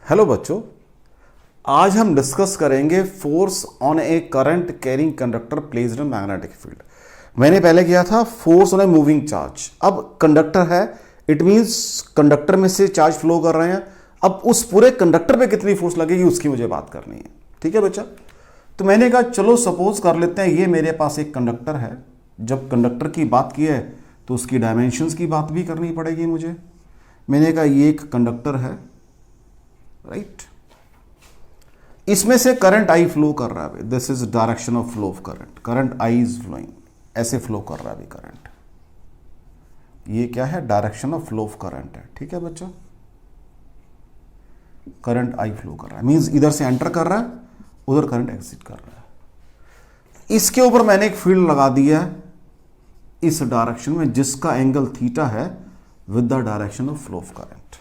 Hello बच्चों, आज हम डिस्कस करेंगे force on A current carrying conductor placed in magnetic field. मैंने पहले किया था force on a moving charge. अब कंडक्टर है, इट मींस कंडक्टर में से चार्ज फ्लो कर रहे हैं। अब उस पूरे कंडक्टर पे कितनी फोर्स लगेगी उसकी मुझे बात करनी है। ठीक है बच्चा? तो मैंने कहा चलो सपोज कर लेते हैं ये मेरे पास एक कंडक्टर है। जब कंडक्टर की बात की है तो उसकी डायमेंशंस की बात भी करनी पड़ेगी मुझे। मैंने कहा ये एक कंडक्टर है, राइट। इसमें से करंट आई फ्लो कर रहा है। This is direction of flow of current. Current I is flowing, ऐसे फ्लो कर रहा है अभी करंट। ये क्या है? Direction of flow of current है। ठीक है बच्चा? करंट आई फ्लो कर रहा है, मींस इधर से एंटर कर रहा है, उधर करंट एग्जिट कर रहा है। इसके ऊपर मैंने एक फील्ड लगा दिया है इस डायरेक्शन में, जिसका एंगल थीटा है with the direction of flow of current.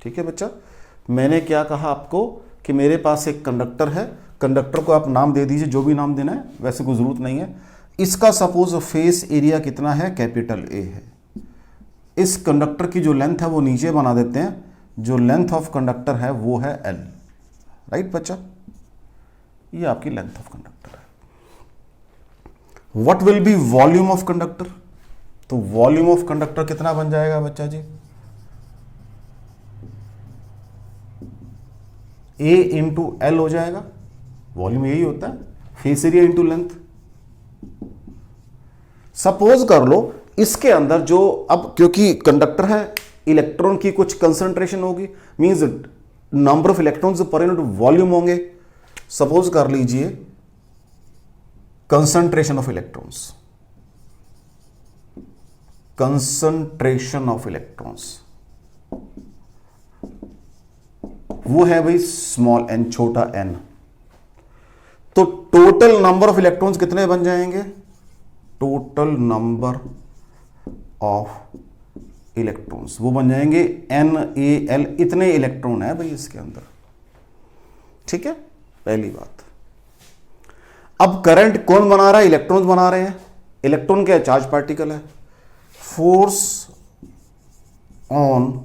ठीक है बच्चा? मैंने क्या कहा आपको कि मेरे पास एक कंडक्टर है। कंडक्टर को आप नाम दे दीजिए, जो भी नाम देना है, वैसे कोई जरूरत नहीं है। इसका सपोज फेस एरिया कितना है? कैपिटल ए है। इस कंडक्टर की जो लेंथ है वो नीचे बना देते हैं। जो लेंथ ऑफ कंडक्टर है वो है एल, राइट बच्चा? ये आपकी लेंथ ऑफ कंडक्टर है। What will be volume of conductor? तो वॉल्यूम ऑफ कंडक्टर कितना बन जाएगा बच्चा जी? ए इंटू एल हो जाएगा। वॉल्यूम यही होता है, face area into length. Suppose कर लो इसके अंदर जो, अब क्योंकि कंडक्टर है, इलेक्ट्रॉन की कुछ कंसंट्रेशन होगी, means number of electrons per unit volume होंगे। सपोज कर लीजिए concentration of electrons, concentration of electrons वो है भाई स्मॉल एन, छोटा एन। तो टोटल नंबर ऑफ इलेक्ट्रॉन्स कितने बन जाएंगे? टोटल नंबर ऑफ इलेक्ट्रॉन्स वो बन जाएंगे एन ए एल। इतने इलेक्ट्रॉन है भाई इसके अंदर। ठीक है, पहली बात। अब करंट कौन बना रहा है? इलेक्ट्रॉन्स बना रहे हैं। इलेक्ट्रॉन क्या है? चार्ज पार्टिकल है। फोर्स ऑन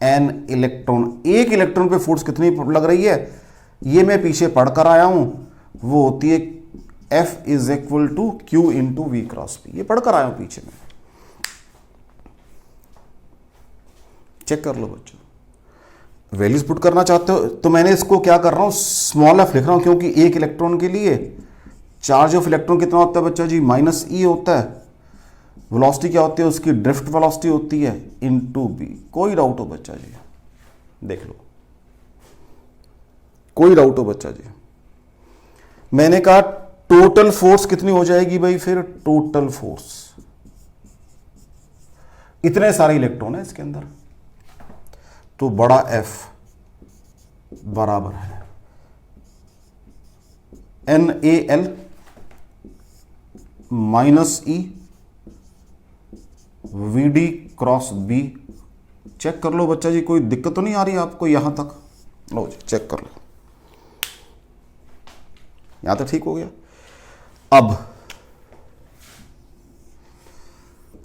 एन इलेक्ट्रॉन, एक इलेक्ट्रॉन पे फोर्स कितनी लग रही है? ये मैं पीछे पढ़कर आया हूं, वो होती है F is equal to Q into V cross P. ये पढ़कर आया हूं पीछे में, चेक कर लो बच्चों। वैल्यूज पुट करना चाहते हो तो मैंने इसको क्या कर रहा हूं, स्मॉल एफ लिख रहा हूं, क्योंकि एक इलेक्ट्रॉन के लिए चार्ज ऑफ इलेक्ट्रॉन कितना होता है बच्चा जी? माइनस ई होता है। वेलोसिटी क्या होती है उसकी? ड्रिफ्ट वेलोसिटी होती है इनटू बी। कोई डाउट हो बच्चा जी? देख लो, कोई डाउट हो बच्चा जी? मैंने कहा टोटल फोर्स कितनी हो जाएगी भाई? फिर टोटल फोर्स, इतने सारे इलेक्ट्रॉन है इसके अंदर, तो बड़ा एफ बराबर है N A L minus E V D cross B. Check कर लो बच्चा जी, कोई दिक्कत तो नहीं आ रही आपको यहां तक? लो जी, चेक कर लो, यहां तक ठीक हो गया। अब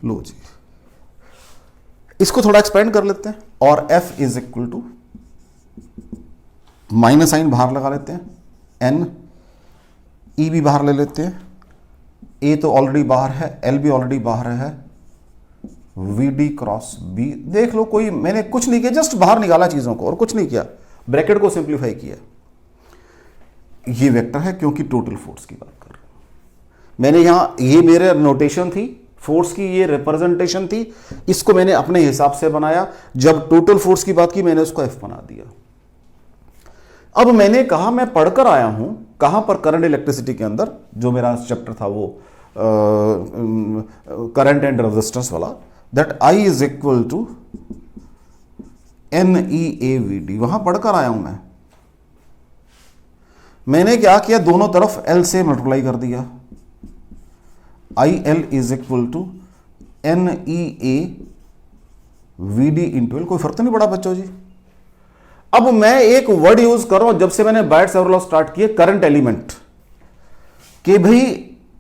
लो जी, इसको थोड़ा एक्सपेंड कर लेते हैं और F is equal to minus sign बाहर लगा लेते हैं, एन ई भी बाहर ले लेते हैं, ए तो ऑलरेडी बाहर है, एल भी ऑलरेडी बाहर है, वी डी क्रॉस बी। देख लो, कोई मैंने कुछ नहीं किया, जस्ट बाहर निकाला चीजों को और कुछ नहीं किया, ब्रैकेट को सिंप्लीफाई किया। ये वेक्टर है क्योंकि टोटल फोर्स की बात कर रहा हूं मैंने। यहां ये मेरे नोटेशन थी फोर्स की, ये रिप्रेजेंटेशन थी, इसको मैंने अपने हिसाब से बनाया। जब टोटल फोर्स की बात की मैंने उसको एफ बना दिया। अब मैंने कहा मैं पढ़कर आया हूं कहां पर? करंट इलेक्ट्रिसिटी के अंदर, जो मेरा चैप्टर था वो करंट एंड रेजिस्टेंस वाला, that I is equal to N E A V D. वहां पढ़कर आया हूं मैंने क्या किया? दोनों तरफ एल से मल्टीप्लाई कर दिया। I L is equal to N E A V D into एल। कोई फर्क तो नहीं पड़ा बच्चों जी? अब मैं एक वर्ड यूज कर रहा हूं जब से मैंने बायट-सैवर्ट लॉ स्टार्ट किया, करंट एलिमेंट, कि भाई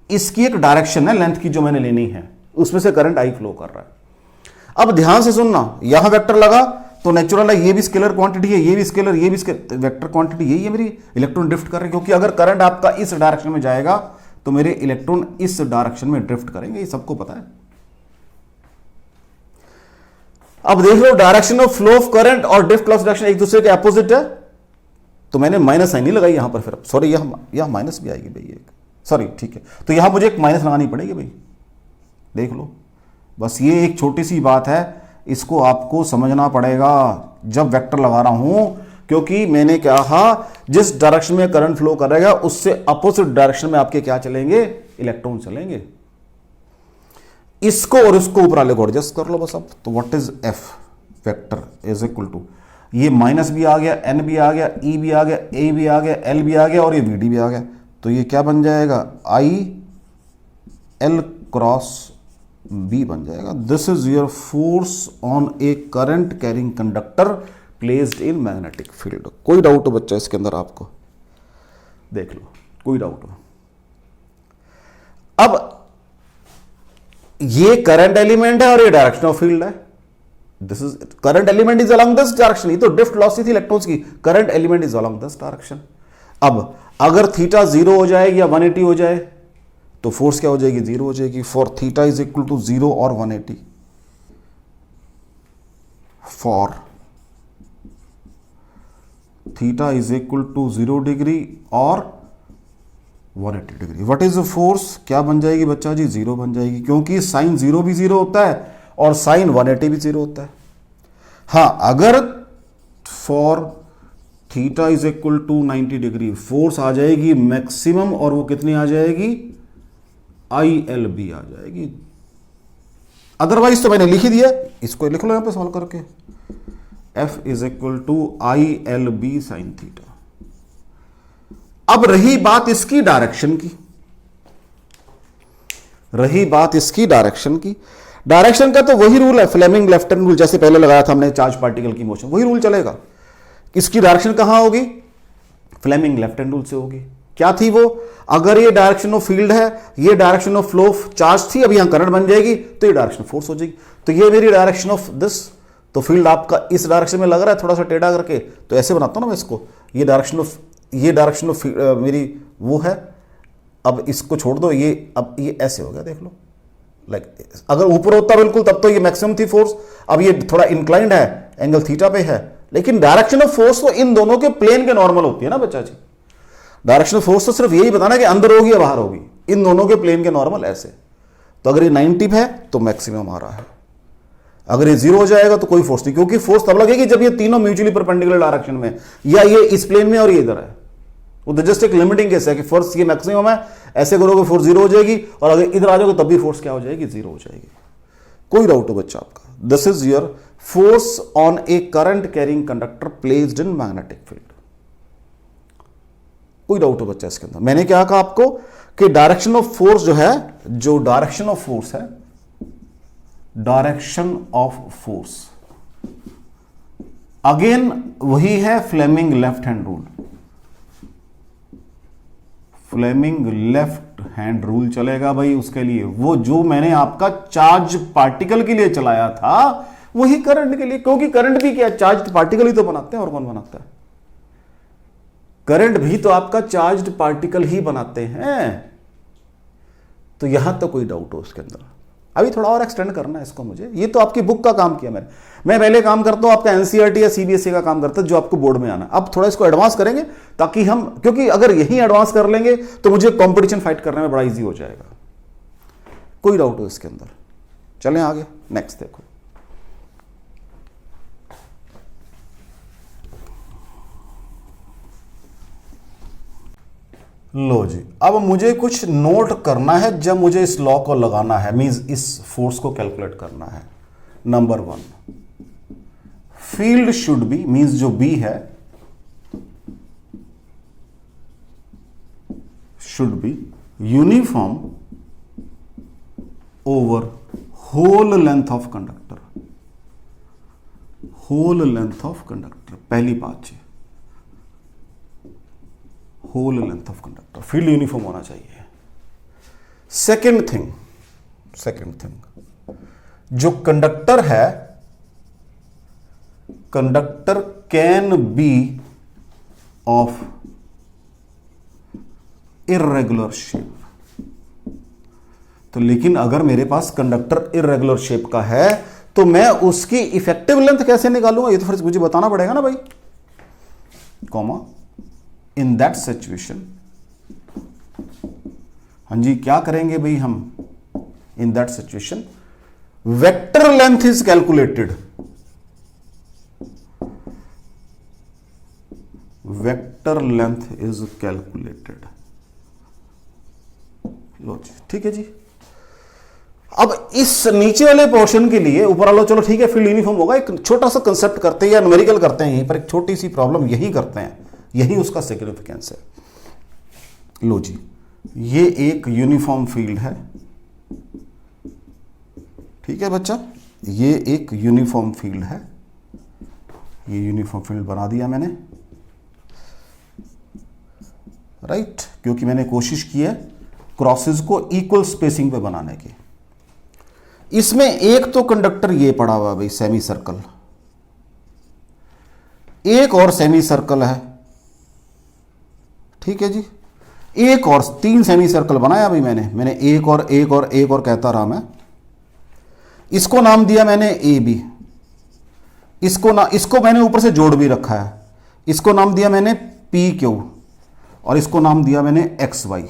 इसकी एक डायरेक्शन है लेंथ की जो मैंने लेनी है, उसमें से करंट आई फ्लो कर रहा है। अब ध्यान से सुनना, यहां वेक्टर लगा तो नेचुरल है, ये भी स्केलर क्वांटिटी है, ये भी स्केलर, ये भी स्केलर, वेक्टर क्वांटिटी यही है मेरी, इलेक्ट्रॉन ड्रिफ्ट कर रहे हैं, क्योंकि अगर करंट आपका इस डायरेक्शन में जाएगा तो मेरे इलेक्ट्रॉन इस डायरेक्शन में ड्रिफ्ट करेंगे, ये सबको पता है। अब देख लो direction of flow of current और ड्रिफ्ट लॉस डायरेक्शन एक दूसरे के अपोजिट है, तो मैंने माइनस साइन नहीं लगाई यहां पर, फिर सॉरी यहां माइनस भी आएगी भाई एक, सॉरी ठीक है, तो यहां मुझे एक माइनस लगानी पड़ेगी भाई, देख लो। बस ये एक छोटी सी बात है, इसको आपको समझना पड़ेगा जब वेक्टर लगा रहा हूं, क्योंकि मैंने कहा जिस डायरेक्शन में करंट फ्लो करेगा उससे अपोजिट डायरेक्शन में आपके क्या चलेंगे, इलेक्ट्रॉन चलेंगे। इसको और इसको ऊपर वाले को एडजस्ट कर लो बस अब। तो what is F vector is equal to, ये माइनस भी आ गया, एन भी आ गया, ई भी आ गया, ए भी आ गया, एल भी आ गया और ये वी डी भी आ गया, तो ये क्या बन जाएगा, आई एल क्रॉस बी बन जाएगा। This is your force on A current carrying conductor placed in magnetic field. कोई डाउट हो बच्चा इसके अंदर आपको, देख लो कोई डाउट हो। अब ये करंट एलिमेंट है और ये डायरेक्शन ऑफ फील्ड है, this is current element is along this direction, ये तो ड्रिफ्ट लॉस थी इलेक्ट्रॉन्स की, current element is along this direction. अब अगर थीटा 0 हो जाए या 180 हो जाए तो फोर्स क्या हो जाएगी, 0 हो जाएगी। For theta is equal to 0 और 180, for theta is equal to 0 degree और 180 degree, what is the force, क्या बन जाएगी बच्चा जी, 0 बन जाएगी, क्योंकि साइन 0 भी 0 होता है और साइन 180 भी 0 होता है। हाँ, अगर for theta is equal to 90 degree force आ जाएगी मैक्सिमम, और वो कितनी आ जाएगी, आई एल बी आ जाएगी। अदरवाइज तो मैंने लिख ही दिया, इसको लिख लो यहां पे सॉल्व करके, F is equal to I L B sine theta. अब रही बात इसकी डायरेक्शन की, रही बात इसकी डायरेक्शन की, डायरेक्शन का तो वही रूल है, फ्लेमिंग लेफ्ट हैंड रूल, जैसे पहले लगाया था हमने चार्ज पार्टिकल की मोशन, वही रूल चलेगा। इसकी डायरेक्शन कहां होगी, फ्लेमिंग लेफ्ट हैंड रूल से होगी। क्या थी वो, अगर ये डायरेक्शन ऑफ फील्ड है, ये direction of flow of charge थी, अब यहां करंट बन जाएगी तो ये डायरेक्शन फोर्स हो जाएगी। तो ये मेरी डायरेक्शन ऑफ दिस, तो फील्ड आपका इस डायरेक्शन में लग रहा है थोड़ा सा टेढ़ा करके, तो ऐसे बनाता हूं ना मैं इसको, ये डायरेक्शन ऑफ मेरी वो है। अब इसको छोड़ दो, ये अब ये ऐसे हो गया, देख लो, लाइक अगर ऊपर होता बिल्कुल तब तो ये मैक्सिमम थी फोर्स, अब ये थोड़ा इंक्लाइंड है, एंगल थीटा पे है, लेकिन डायरेक्शन ऑफ फोर्स तो इन दोनों के प्लेन के नॉर्मल होती है ना बच्चा जी। डायरेक्शन ऑफ फोर्स तो सिर्फ यही बताना कि अंदर होगी या बाहर होगी, इन दोनों के प्लेन के नॉर्मल ऐसे। तो अगर ये 90 है तो मैक्सिमम आ रहा है, अगर ये 0 हो जाएगा तो कोई फोर्स नहीं, क्योंकि फोर्स तब लगेगी जब ये तीनों म्यूचुअली परपेंडिकुलर डायरेक्शन में, या ये इस प्लेन में और ये इधर है। वो तो जस्ट एक लिमिटिंग केस है कि फोर्स ये मैक्सिमम है, ऐसे करोगे फोर्स 0 हो जाएगी, और अगर इधर आ जाओगे तब भी फोर्स क्या हो जाएगी, 0 हो जाएगी। कोई डाउट हो बच्चा आपका, this is your force on A current carrying conductor placed in magnetic field. कोई डाउट हो बच्चा इसके अंदर, मैंने क्या कहा आपको कि डायरेक्शन ऑफ फोर्स जो है, जो डायरेक्शन ऑफ फोर्स है, डायरेक्शन ऑफ फोर्स अगेन वही है Fleming left hand rule, Fleming left hand rule चलेगा भाई उसके लिए, वो जो मैंने आपका चार्ज पार्टिकल के लिए चलाया था वही करंट के लिए, क्योंकि करंट भी क्या चार्ज पार्टिकल ही तो बनाते हैं, और कौन बनाता है, करंट भी तो आपका चार्ज पार्टिकल ही बनाते हैं। तो यहां तो कोई डाउट हो उसके अंदर, अभी थोड़ा और एक्सटेंड करना है इसको मुझे, ये तो आपकी बुक का काम किया मैं पहले काम करता हूं आपका एनसीईआरटी या सीबीएसई का काम करता है जो आपको बोर्ड में आना, अब थोड़ा इसको एडवांस करेंगे ताकि हम, क्योंकि अगर यही एडवांस कर लेंगे तो मुझे कंपटीशन फाइट करने में बड़ा इजी हो जाएगा। कोई डाउट हो इसके अंदर, चलें आगे, नेक्स्ट देखो। लो जी, अब मुझे कुछ नोट करना है जब मुझे इस लॉ को लगाना है, मींस इस फोर्स को कैलकुलेट करना है। Number 1, field should be, means जो बी है should be uniform over whole length of conductor, whole length of conductor, पहली बात है whole length of conductor, field uniform होना चाहिए। सेकेंड थिंग, जो कंडक्टर है conductor can be of irregular shape. तो लेकिन अगर मेरे पास कंडक्टर इर्रेगुलर शेप का है तो मैं उसकी इफेक्टिव लेंथ कैसे निकालूंगा, ये तो फिर मुझे बताना पड़ेगा ना भाई। कॉमा इन दैट सिचुएशन, हाँ जी क्या करेंगे भाई हम, in that situation vector length is calculated, vector length is calculated. लो जी ठीक है जी। अब इस नीचे वाले पोर्शन के लिए ऊपर वाला चलो ठीक है फील्ड यूनिफॉर्म होगा, एक छोटा सा कंसेप्ट करते हैं या न्यूमेरिकल करते हैं यहीं पर, एक छोटी सी प्रॉब्लम यही करते हैं, यही उसका सिग्निफिकेंस है। लो जी ये एक यूनिफॉर्म फील्ड है, ठीक है बच्चा, ये एक यूनिफॉर्म फील्ड है, ये यूनिफॉर्म फील्ड बना दिया मैंने, राइट, क्योंकि मैंने कोशिश की है क्रॉसेस को इक्वल स्पेसिंग पे बनाने की। इसमें एक तो कंडक्टर ये पड़ा हुआ भाई सेमी सर्कल, एक और सेमी सर्कल है, ठीक है जी, एक और 3 सेमी सर्कल बनाया भाई मैंने एक और एक और एक और कहता रहा मैं। इसको नाम दिया मैंने ए बी, इसको मैंने ऊपर से जोड़ भी रखा है, इसको नाम दिया मैंने पी क्यू और इसको नाम दिया मैंने एक्स वाई,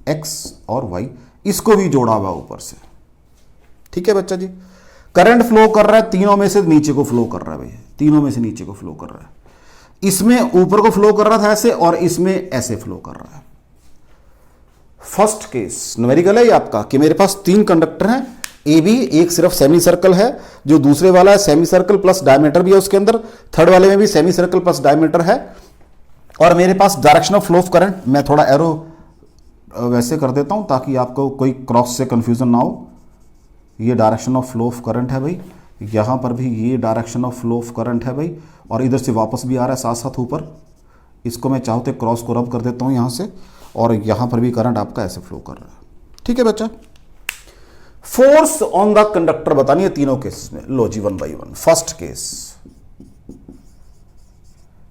एक्स और वाई, इसको भी जोड़ा हुआ ऊपर से, ठीक है बच्चा जी। करंट फ्लो कर रहा है तीनों में से नीचे को फ्लो कर रहा है भैया, तीनों में से नीचे को फ्लो कर रहा है, इसमें ऊपर को फ्लो कर रहा था ऐसे और इसमें ऐसे फ्लो कर रहा है। फर्स्ट केस न्यूमेरिकल है ये आपका कि मेरे पास 3 कंडक्टर हैं ए बी, एक सिर्फ सेमी सर्कल है, जो दूसरे वाला है सेमी सर्कल प्लस डायमीटर भी है उसके अंदर, थर्ड वाले में भी सेमी सर्कल प्लस डायमीटर है, और मेरे पास direction of flow of current, मैं थोड़ा एरो वैसे कर देता हूं ताकि आपको कोई क्रॉस से कंफ्यूजन ना हो। ये direction of flow of current है भाई, यहां पर भी ये direction of flow of current है भाई, और इधर से वापस भी आ रहा है साथ साथ ऊपर। इसको मैं चाहते क्रॉस को रब कर देता हूं यहां से, और यहां पर भी करंट आपका ऐसे फ्लो कर रहा है, ठीक है बच्चा। फोर्स ऑन द कंडक्टर बतानी है तीनों केस में। लो जी 1 by 1। First case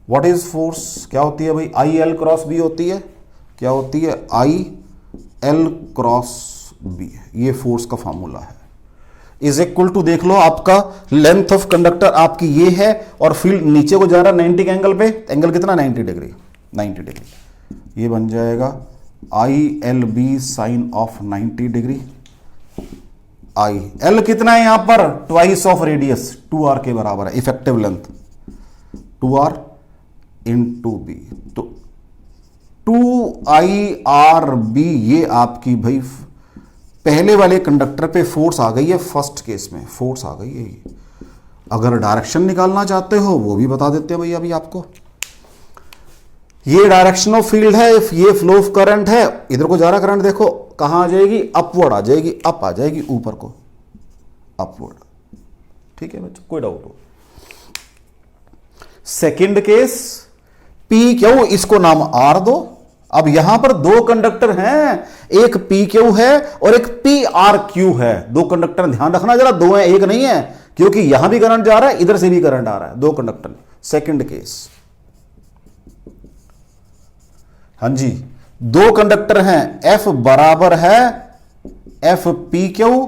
what is force, क्या होती है भाई, आई एल क्रॉस बी होती है, क्या होती है, आई एल क्रॉस बी, ये फोर्स का फॉर्मूला है। इज इक्वल टू देख लो आपका लेंथ ऑफ कंडक्टर आपकी ये है और फील्ड नीचे को जा रहा है 90 के एंगल पे, एंगल कितना 90 डिग्री, 90 डिग्री, ये बन जाएगा I L B sine of 90 degree. I L कितना है यहां पर, ट्वाइस ऑफ रेडियस 2r के बराबर है, effective length 2r into B, तो 2IRB ये आपकी भाई पहले वाले कंडक्टर पे फोर्स आ गई है, फर्स्ट केस में फोर्स आ गई है ये। अगर डायरेक्शन निकालना चाहते हो वो भी बता देते हैं भाई अभी आपको। ये डायरेक्शन ऑफ फील्ड है, ये फ्लो ऑफ करंट है, इधर को जा रहा करंट देखो कहां आ जाएगी, अपवर्ड आ जाएगी, अप आ जाएगी ऊपर को, अपवर्ड, ठीक है बच्चों, कोई डाउट हो। सेकंड केस पी क्यू, इसको नाम आर दो। अब यहां पर 2 कंडक्टर हैं, एक पी क्यू है और एक पी आर क्यू है, 2 कंडक्टर, ध्यान रखना जरा, 2 है एक नहीं है, क्योंकि यहां भी करंट जा रहा है इधर से भी करंट आ रहा है, 2 कंडक्टर। सेकंड केस, हाँ जी 2 कंडक्टर हैं, एफ बराबर है F P Q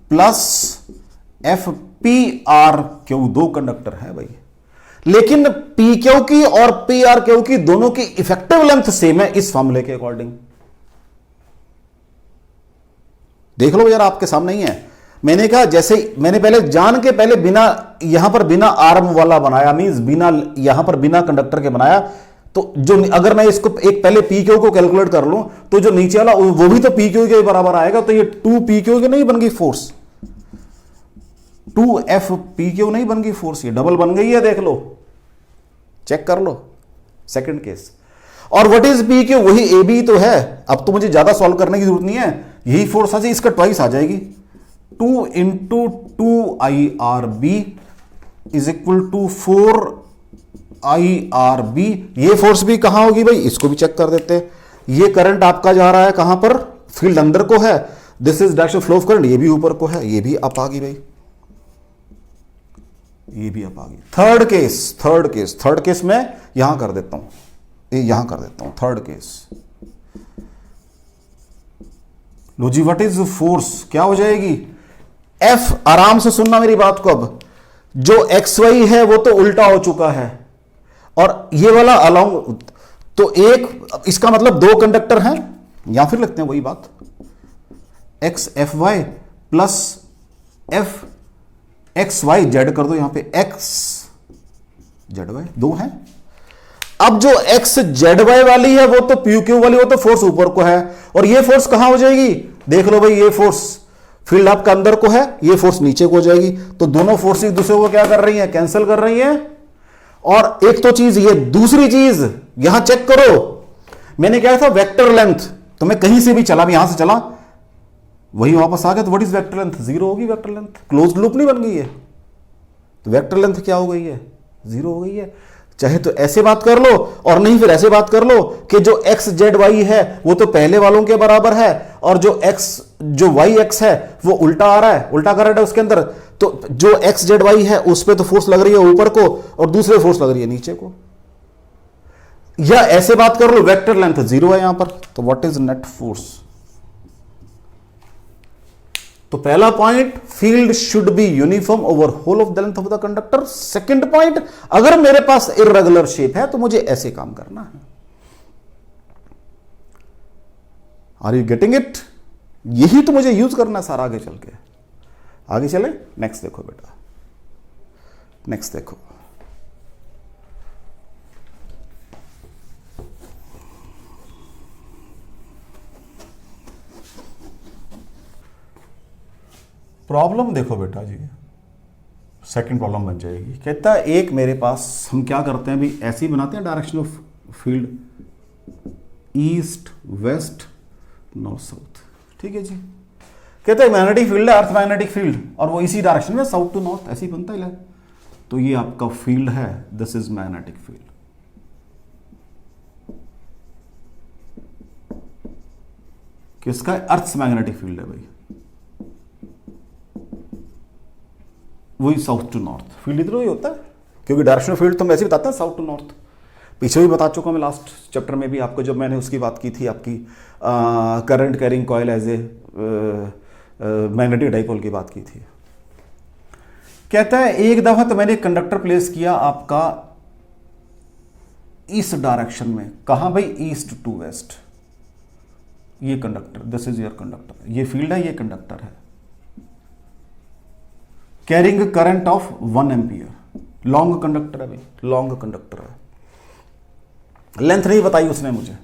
plus F P R Q, 2 conductor है भाई, लेकिन पी क्यू की और पी आर क्यू की दोनों की इफेक्टिव लेंथ सेम है इस फॉर्मूले के अकॉर्डिंग। देख लो यार आपके सामने ही है, मैंने कहा जैसे मैंने पहले जान के पहले बिना यहां पर बिना आर्म वाला बनाया, मींस बिना यहां पर बिना कंडक्टर के बनाया, तो जो अगर मैं इसको एक पहले पी क्यू को कैलकुलेट कर लूं तो जो नीचे वाला वो भी तो पी क्यू के बराबर आएगा, तो ये 2 पी क्यू की नहीं बन गई फोर्स, 2 एफ पी क्यू नहीं बन गई फोर्स, ये डबल बन गई है, देख लो चेक कर लो। सेकंड केस, और व्हाट इज पी क्यू, वही ए बी तो है, अब तो मुझे ज्यादा सॉल्व करने की जरूरत नहीं है, यही फोर्स आ जाए, इसका ट्वाइस आ जाएगी, 2 into 2IRB is equal to 4IRB। ये फोर्स भी कहां होगी भाई, इसको भी चेक कर देते हैं। ये करंट आपका जा रहा है कहां पर, फील्ड अंदर को है, this is direction flow of current, ये भी ऊपर को है, ये भी अप आ गई भाई, ये भी अब आ गई। थर्ड केस में यहां कर देता हूं, ये यहां कर देता हूं थर्ड केस। लो जी, व्हाट इज फोर्स, क्या हो जाएगी? एफ, आराम से सुनना मेरी बात को, अब जो एक्स वाई है वो तो उल्टा हो चुका है और ये वाला अलोंग, तो एक, इसका मतलब दो कंडक्टर हैं, या फिर लिखते हैं वही बात, X F Y plus F X Y Z कर दो, यहां पे एक्स जेड वाई दो हैं। अब जो एक्स जेड वाई वाली है वो तो पी क्यू वाली, वो तो फोर्स ऊपर को है, और ये फोर्स कहां हो जाएगी? देख लो भाई, ये फोर्स फील्ड आपका अंदर को है, ये फोर्स नीचे को हो जाएगी, तो दोनों फोर्स एक दूसरे को क्या कर रही है? कैंसिल कर रही है। और एक तो चीज ये, दूसरी चीज यहां चेक करो, मैंने क्या था वेक्टर लेंथ, तो मैं कहीं से भी चला, यहां से चला वही वापस आ गया, तो what is vector length? Zero होगी वेक्टर लेंथ, क्लोज्ड लूप नहीं बन गई है, तो वेक्टर लेंथ क्या हो गई है? जीरो हो गई है। चाहे तो ऐसे बात कर लो, और नहीं फिर ऐसे बात कर लो कि जो एक्स जेड वाई है वो तो पहले वालों के बराबर है, और जो वाई एक्स है वो उल्टा आ रहा है, उल्टा करंट है उसके अंदर, तो जो एक्स जेड वाई है उस पर तो फोर्स लग रही है ऊपर को, और दूसरे फोर्स लग रही है नीचे को। या ऐसे बात कर लो, वेक्टर लेंथ जीरो है यहां पर, तो व्हाट इज नेट फोर्स? तो पहला point, field should be uniform over whole of the length of the conductor. Second point, अगर मेरे पास इर्रेगुलर शेप है तो मुझे ऐसे काम करना है। Are you getting it? यही तो मुझे यूज करना है सारा आगे चल के। आगे चले, नेक्स्ट देखो बेटा, नेक्स्ट देखो। प्रॉब्लम देखो बेटा जी, सेकंड प्रॉब्लम बन जाएगी। कहता है एक मेरे पास, हम क्या करते हैं अभी, ऐसे ही बनाते हैं direction of field, east west north south, ठीक है जी। कहता है मैग्नेटिक फील्ड है, अर्थ मैग्नेटिक फील्ड, और वो इसी डायरेक्शन में साउथ टू नॉर्थ ऐसे ही बनता है। तो ये आपका फील्ड है, दिस इज मैग्नेटिक फील्ड। किसका? अर्थ मैग्नेटिक फील्ड है भाई, वही साउथ टू नॉर्थ। फील्ड इधर ही होता है, क्योंकि डायरेक्शनल फील्ड तो हम ऐसे बताते हैं साउथ टू नॉर्थ। पीछे भी बता चुका मैं लास्ट चैप्टर में भी आपको, जब मैंने उसकी बात की थी, आपकी current carrying coil as a magnetic dipole की बात की थी। कहता है एक दफा तो मैंने कंडक्टर प्लेस किया आपका इस डायरेक्शन में, कहां भाई? East to west. ये conductor, this is your conductor, ये फील्ड है, ये कंडक्टर है, carrying current of 1 ampere, long conductor है भाई, लॉन्ग कंडक्टर है। लेंथ नहीं बताई उसने मुझे,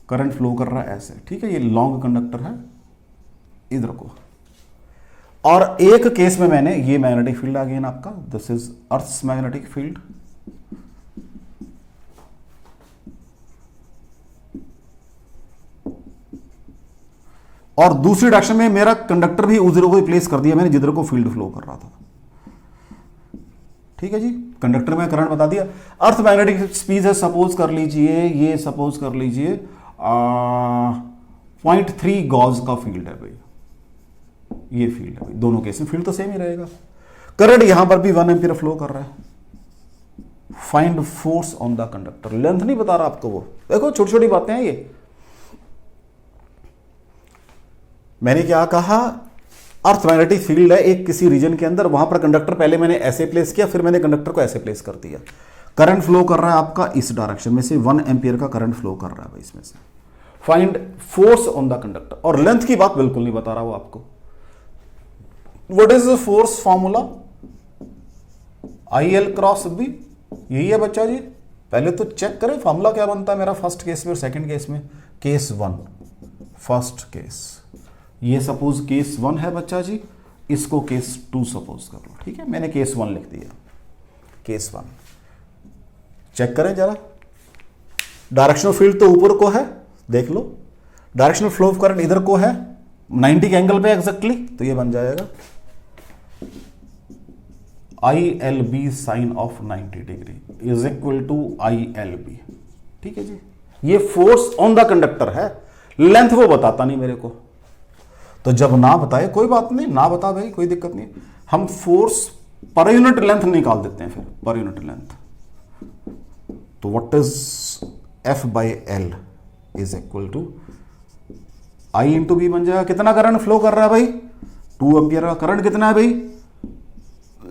करंट फ्लो कर रहा है ऐसे, ठीक है, ये लॉन्ग कंडक्टर है इधर को। और एक केस में मैंने, ये मैग्नेटिक फील्ड आ गया ना आपका, this is earth's magnetic field, और दूसरी डायरेक्शन में मेरा कंडक्टर भी उधर को प्लेस कर दिया मैंने जिधर को फील्ड फ्लो कर रहा था, ठीक है जी। कंडक्टर में करंट बता दिया। अर्थ मैग्नेटिक स्पीड है, सपोज कर लीजिए, ये सपोज कर लीजिए 0.3 गॉज का फील्ड है भाई, ये फील्ड है भाई, दोनों केस में फील्ड तो सेम ही रहेगा। करंट यहां पर भी 1 एम्पियर फ्लो कर रहा है। Find force on the conductor, length नहीं बता रहा आपको वो, देखो छोटी छोटी बातें हैं ये। मैंने क्या कहा, अर्थ मैग्नेटिक फील्ड है एक किसी रीजन के अंदर, वहां पर कंडक्टर पहले मैंने ऐसे प्लेस किया, फिर मैंने कंडक्टर को ऐसे प्लेस कर दिया। करंट फ्लो कर रहा है आपका इस डायरेक्शन में से, 1 एम्पियर का करंट फ्लो कर रहा है भाई इसमें से। Find force on the conductor, और लेंथ की बात बिल्कुल नहीं बता रहा वो आपको। What is the force formula? IL cross B, यही है बच्चा जी। पहले तो चेक करें फॉर्मूला क्या बनता है मेरा फर्स्ट केस में और सेकंड केस में। केस 1, फर्स्ट केस, ये सपोज केस 1 है बच्चा जी, इसको केस 2 सपोज कर लो, ठीक है। मैंने केस 1 लिख दिया, केस 1। चेक करें जरा, डायरेक्शनल फील्ड तो ऊपर को है, देख लो, डायरेक्शनल फ्लो ऑफ करंट इधर को है 90 के एंगल पे एग्जैक्टली, तो ये बन जाएगा ILB sine of 90 degree is equal to ILB, ठीक है जी। ये फोर्स ऑन द कंडक्टर है, लेंथ वो बताता नहीं मेरे को, तो जब ना बताए कोई बात नहीं, ना बता भाई कोई दिक्कत नहीं। हम फोर्स पर यूनिट लेंथ निकाल देते हैं, फिर पर यूनिट लेंथ। तो what is F by L is equal to I into B बन जाएगा। कितना करंट फ्लो कर रहा है भाई? 2 एम्पियर का करंट कितना है भाई?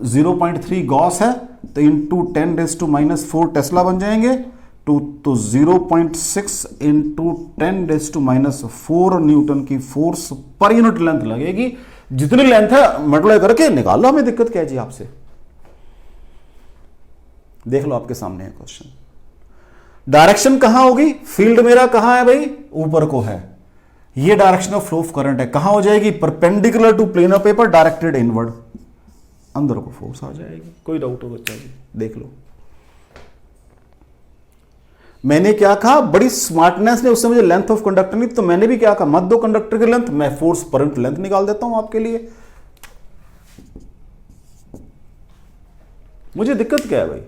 0.3 गॉस है, तो इंटू 10⁻⁻4 टेस्ला बन जाएंगे। तो 0.6 इंटू 10⁻⁻4 न्यूटन की फोर्स पर यूनिट लेंथ लगेगी। जितनी लेंथ है मल्टीप्लाई करके निकाल लो, हमें दिक्कत क्या है जी आपसे? देख लो आपके सामने है क्वेश्चन। डायरेक्शन कहां होगी? फील्ड मेरा कहां है भाई? ऊपर को है। ये direction of flow of current है, कहां हो जाएगी? Perpendicular to plane of paper, directed inward. अंदर को फोर्स आ जाएगी। कोई डाउट हो बच्चा जी? देख लो मैंने क्या कहा, बड़ी स्मार्टनेस ने उससे मुझे लेंथ ऑफ कंडक्टर नहीं, तो मैंने भी क्या कहा, मत दो कंडक्टर की लेंथ, मैं फोर्स पर यूनिट लेंथ निकाल देता हूं आपके लिए। मुझे दिक्कत क्या है भाई?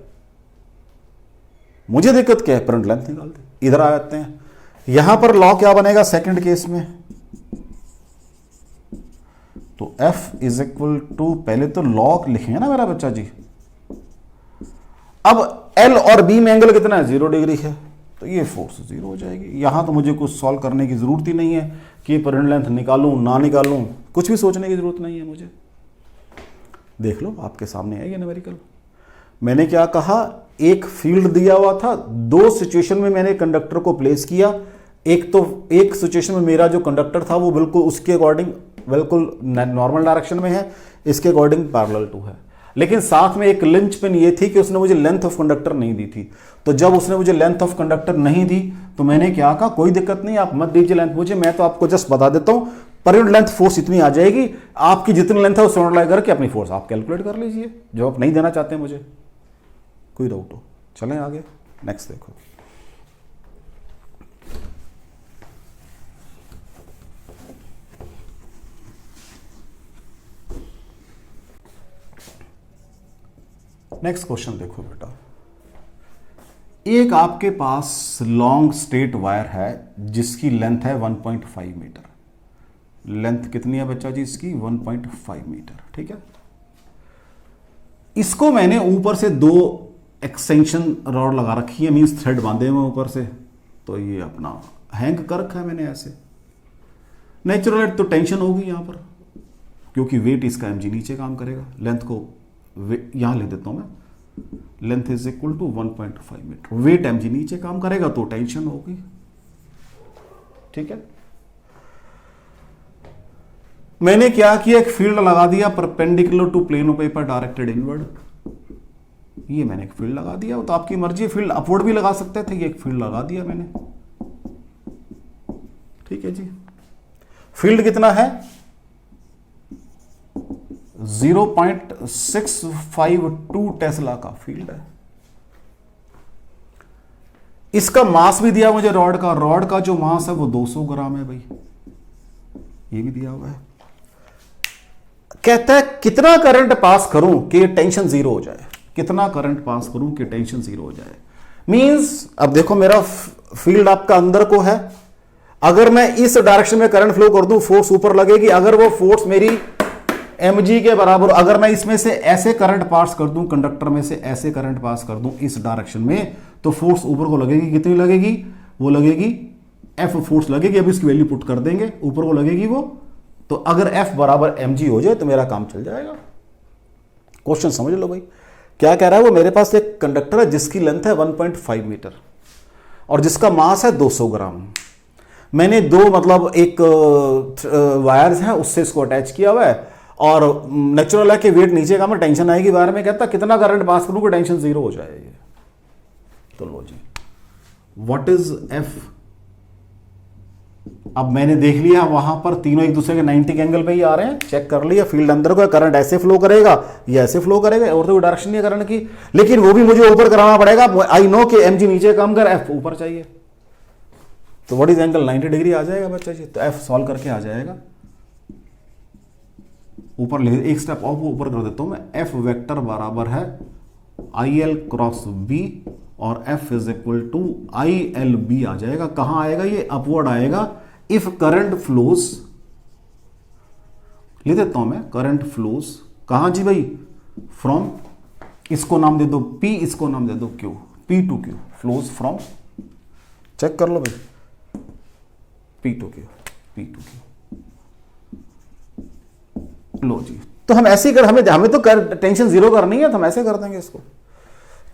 मुझे दिक्कत क्या है? पर यूनिट लेंथ निकाल दे। इधर आ जाते हैं, यहां पर लॉ क्या बनेगा सेकंड केस में? तो F इज इक्वल टू, पहले तो लॉ लिखेंगे ना मेरा बच्चा जी। अब L और B में एंगल कितना है? 0 डिग्री है, तो ये फोर्स 0 हो जाएगी। यहां तो मुझे कुछ सॉल्व करने की जरूरत ही नहीं है कि पर यूनिट लेंथ निकालूं ना निकालूं, कुछ भी सोचने की जरूरत नहीं है मुझे। देख लो आपके सामने है ये न्यूमेरिकल। मैंने क्या कहा, एक फील्ड दिया हुआ था, 2 सिचुएशन में मैंने कंडक्टर को प्लेस किया। एक सिचुएशन में मेरा जो कंडक्टर था वो बिल्कुल उसके अकॉर्डिंग बिल्कुल नॉर्मल डायरेक्शन में है, इसके अकॉर्डिंग पैरेलल टू है। लेकिन साथ में एक लिंचपिन ये थी कि उसने मुझे लेंथ ऑफ कंडक्टर नहीं दी थी। तो जब उसने मुझे लेंथ ऑफ कंडक्टर नहीं दी तो मैंने क्या कहा, कोई दिक्कत नहीं, आप मत दीजिए लेंथ मुझे, मैं तो आपको जस्ट बता देता हूं पर यूनिट लेंथ फोर्स इतनी आ जाएगी, आपकी जितनी लेंथ है उससे मल्टीप्लाई करके अपनी फोर्स आप कैलकुलेट कर लीजिए, जो आप नहीं देना चाहते मुझे। कोई डाउट हो? चलें आगे, नेक्स्ट देखो। नेक्स्ट क्वेश्चन देखो बेटा, एक आपके पास लॉन्ग स्ट्रेट वायर है जिसकी लेंथ है 1.5 मीटर। लेंथ कितनी है बच्चा जी इसकी? 1.5 मीटर, ठीक है। इसको मैंने ऊपर से 2 एक्सटेंशन रॉड लगा रखी है, मींस थ्रेड बांधे हुए ऊपर से, तो ये अपना हैंग कर रखा है मैंने ऐसे। नेचुरल तो टेंशन होगी यहां पर, क्योंकि वेट इसका mg नीचे काम करेगा। लेंथ को यहां ले देता हूं मैं, length is equal to 1.5 metre, weight mg नीचे काम करेगा तो टेंशन होगी, ठीक है। मैंने क्या किया, एक फील्ड लगा दिया perpendicular to plane of paper directed inward. ये मैंने एक फील्ड लगा दिया, तो आपकी मर्जी, फील्ड अपवर्ड भी लगा सकते थे, ये एक फील्ड लगा दिया मैंने, ठीक है जी। फील्ड कितना है? 0.652 टेस्ला का फील्ड है। इसका मास भी दिया मुझे रॉड का जो मास है वो 200 ग्राम है भाई, ये भी दिया हुआ है। कहता है कितना करंट पास करूं कि टेंशन 0 हो जाए, कितना करंट पास करूं कि टेंशन 0 हो जाए। मींस अब देखो मेरा फील्ड आपका अंदर को है, अगर मैं इस डायरेक्शन में करंट फ्लो कर दूं फोर्स ऊपर लगेगी, अगर वो फोर्स मेरी mg के बराबर, अगर मैं इसमें से ऐसे करंट पास कर दूं, कंडक्टर में से ऐसे करंट पास कर दूं इस डायरेक्शन में, तो फोर्स ऊपर को लगेगी। कितनी लगेगी? वो लगेगी F फोर्स लगेगी, अब इसकी वैल्यू पुट कर देंगे, ऊपर को लगेगी वो। तो अगर F बराबर mg हो जाए तो मेरा काम चल जाएगा। क्वेश्चन समझ लो भाई, क्या कह रहा है वो, मेरे पास एक कंडक्टर है जिसकी लेंथ है 1.5 मीटर और जिसका मास है 200 ग्राम। मैंने 2 मतलब एक वायर्स हैं उससे इसको अटैच किया हुआ है, और नेचुरल है कि वेट नीचे का, मैं टेंशन आएगी वायर में, कहता कितना करंट पास करूं कि टेंशन 0 हो जाए। तो लो जी, व्हाट इज F। अब मैंने देख लिया वहां पर तीनों एक दूसरे के 90 के एंगल पे ही आ रहे हैं, चेक कर लिया। फील्ड अंदर को, करंट ऐसे फ्लो करेगा या ऐसे फ्लो करेगा, और तो कोई डायरेक्शन नहीं है करंट की, लेकिन वो भी मुझे ऊपर कराना पड़ेगा। आई नो कि mg नीचे काम कर, F ऊपर चाहिए, तो व्हाट इज एंगल? 90 डिग्री आ जाएगा बच्चा जी। तो F सॉल्व करके आ जाएगा, ऊपर ले, एक स्टेप और ऊपर कर देता हूं मैं। F वेक्टर बराबर है IL क्रॉस B, और F is equal to ILB आ जाएगा। कहां आएगा ये? अपवर्ड आएगा। इफ करंट फ्लोज, ले देता हूं मैं, करंट फ्लोज कहां जी भाई, फ्रॉम, इसको नाम दे दो P, इसको नाम दे दो Q, P to Q flows from, check कर लो भाई, P to Q, P to Q। लो जी, तो हम ऐसे ही कर, हमें तो टेंशन जीरो करनी है, तो हम ऐसे कर देंगे इसको।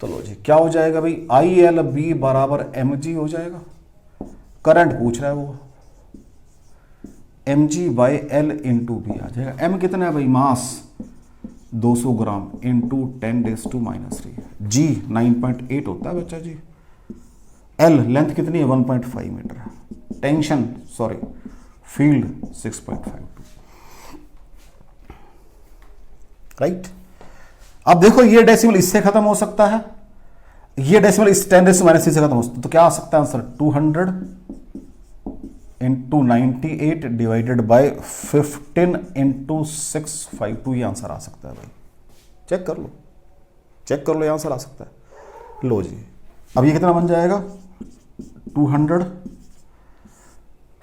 तो लो जी, क्या हो जाएगा भाई, ILB बराबर mg हो जाएगा। करंट पूछ रहा है वो, mg/L इंटू बी आ जाएगा। m कितना है भाई, मास 200 ग्राम इंटू 10⁻³ g 9.8 होता है बच्चा जी। L लेंथ कितनी है, 1.5 मीटर है। Tension sorry field 6.52, right. अब देखो ये डेसिमल इससे खत्म हो सकता है, ये डेसिमल इस 10⁻³ से खत्म हो सकता है, तो क्या आ सकता है answer, 200 into 98 divided by 15 into 652, ये आंसर आ सकता है भाई। चेक कर लो, चेक कर लो, ये आंसर आ सकता है। लो जी, अब ये कितना बन जाएगा, 200,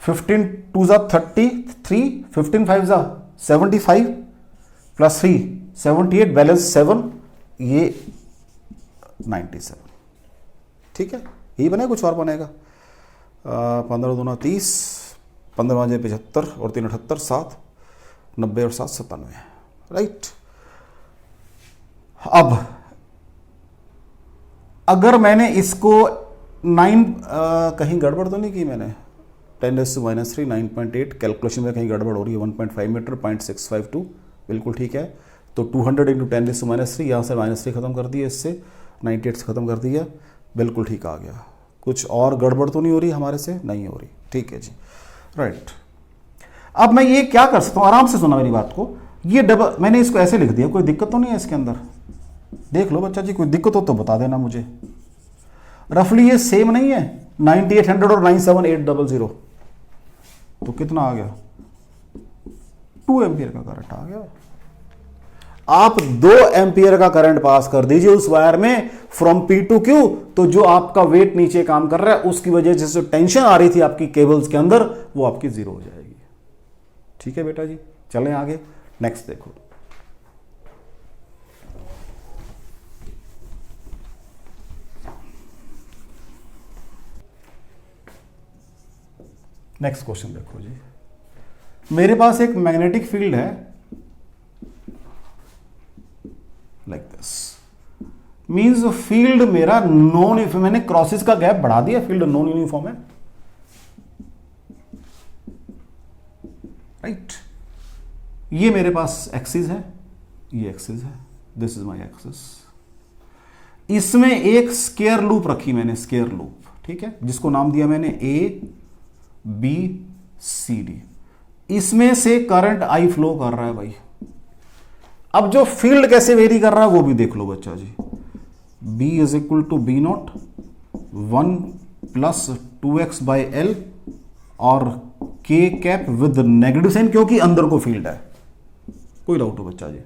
15 2 जा 33, 15 5 जा 75 प्लस 3 78, बैलेंस 7, ये 97, ठीक है। यही बनेगा, कुछ और बनेगा। 15 दूना 30, 15 75 और 3 78, 7 90 और 7 97, राइट। अब अगर मैंने इसको 9 कहीं गड़बड़ तो नहीं की मैंने, 10⁻³ 9.8 कैलकुलेशन में कहीं गड़बड़ हो रही है, 1.5 मीटर 0.652 बिल्कुल ठीक है। तो 200 इंटू 10⁻³ यहाँ से -3 खत्म कर दिया, इससे 98 से खत्म कर दिया, बिल्कुल ठीक आ गया। कुछ और गड़बड़ तो नहीं हो रही हमारे से, नहीं हो रही, ठीक है जी, राइट। अब मैं ये क्या कर सकता हूँ, आराम से सुना मेरी बात को, ये डबल मैंने इसको ऐसे लिख दिया, कोई दिक्कत तो नहीं है इसके अंदर, देख लो बच्चा जी, कोई दिक्कत हो तो बता देना मुझे। रफली ये सेम नहीं है, 9800 और 97800, तो कितना आ गया, 2 एम्पियर का करंट आ गया। आप 2 एम्पियर का करंट पास कर दीजिए उस वायर में फ्रॉम P to Q, तो जो आपका वेट नीचे काम कर रहा है उसकी वजह से जो टेंशन आ रही थी आपकी केबल्स के अंदर, वो आपकी जीरो हो जाएगी। ठीक है बेटा जी, चलें आगे, नेक्स्ट देखो। नेक्स्ट क्वेश्चन देखो जी, मेरे पास एक मैग्नेटिक फील्ड है लाइक दिस, मींस फील्ड मेरा नॉन यूनिफॉर्म, मैंने क्रॉसेस का गैप बढ़ा दिया, फील्ड नॉन यूनिफॉर्म है, राइट। ये मेरे पास एक्सिस है, ये एक्सिस है, दिस इज माय एक्सिस। इसमें एक स्क्वायर लूप रखी मैंने, स्क्वायर लूप, ठीक है, जिसको नाम दिया मैंने ABCD। इसमें से करंट I फ्लो कर रहा है भाई। अब जो फील्ड कैसे वेरी कर रहा है वो भी देख लो बच्चा जी। B is equal to B0 1 plus 2x/L और K cap with negative sign, क्योंकि अंदर को फील्ड है। कोई डाउट हो बच्चा जी?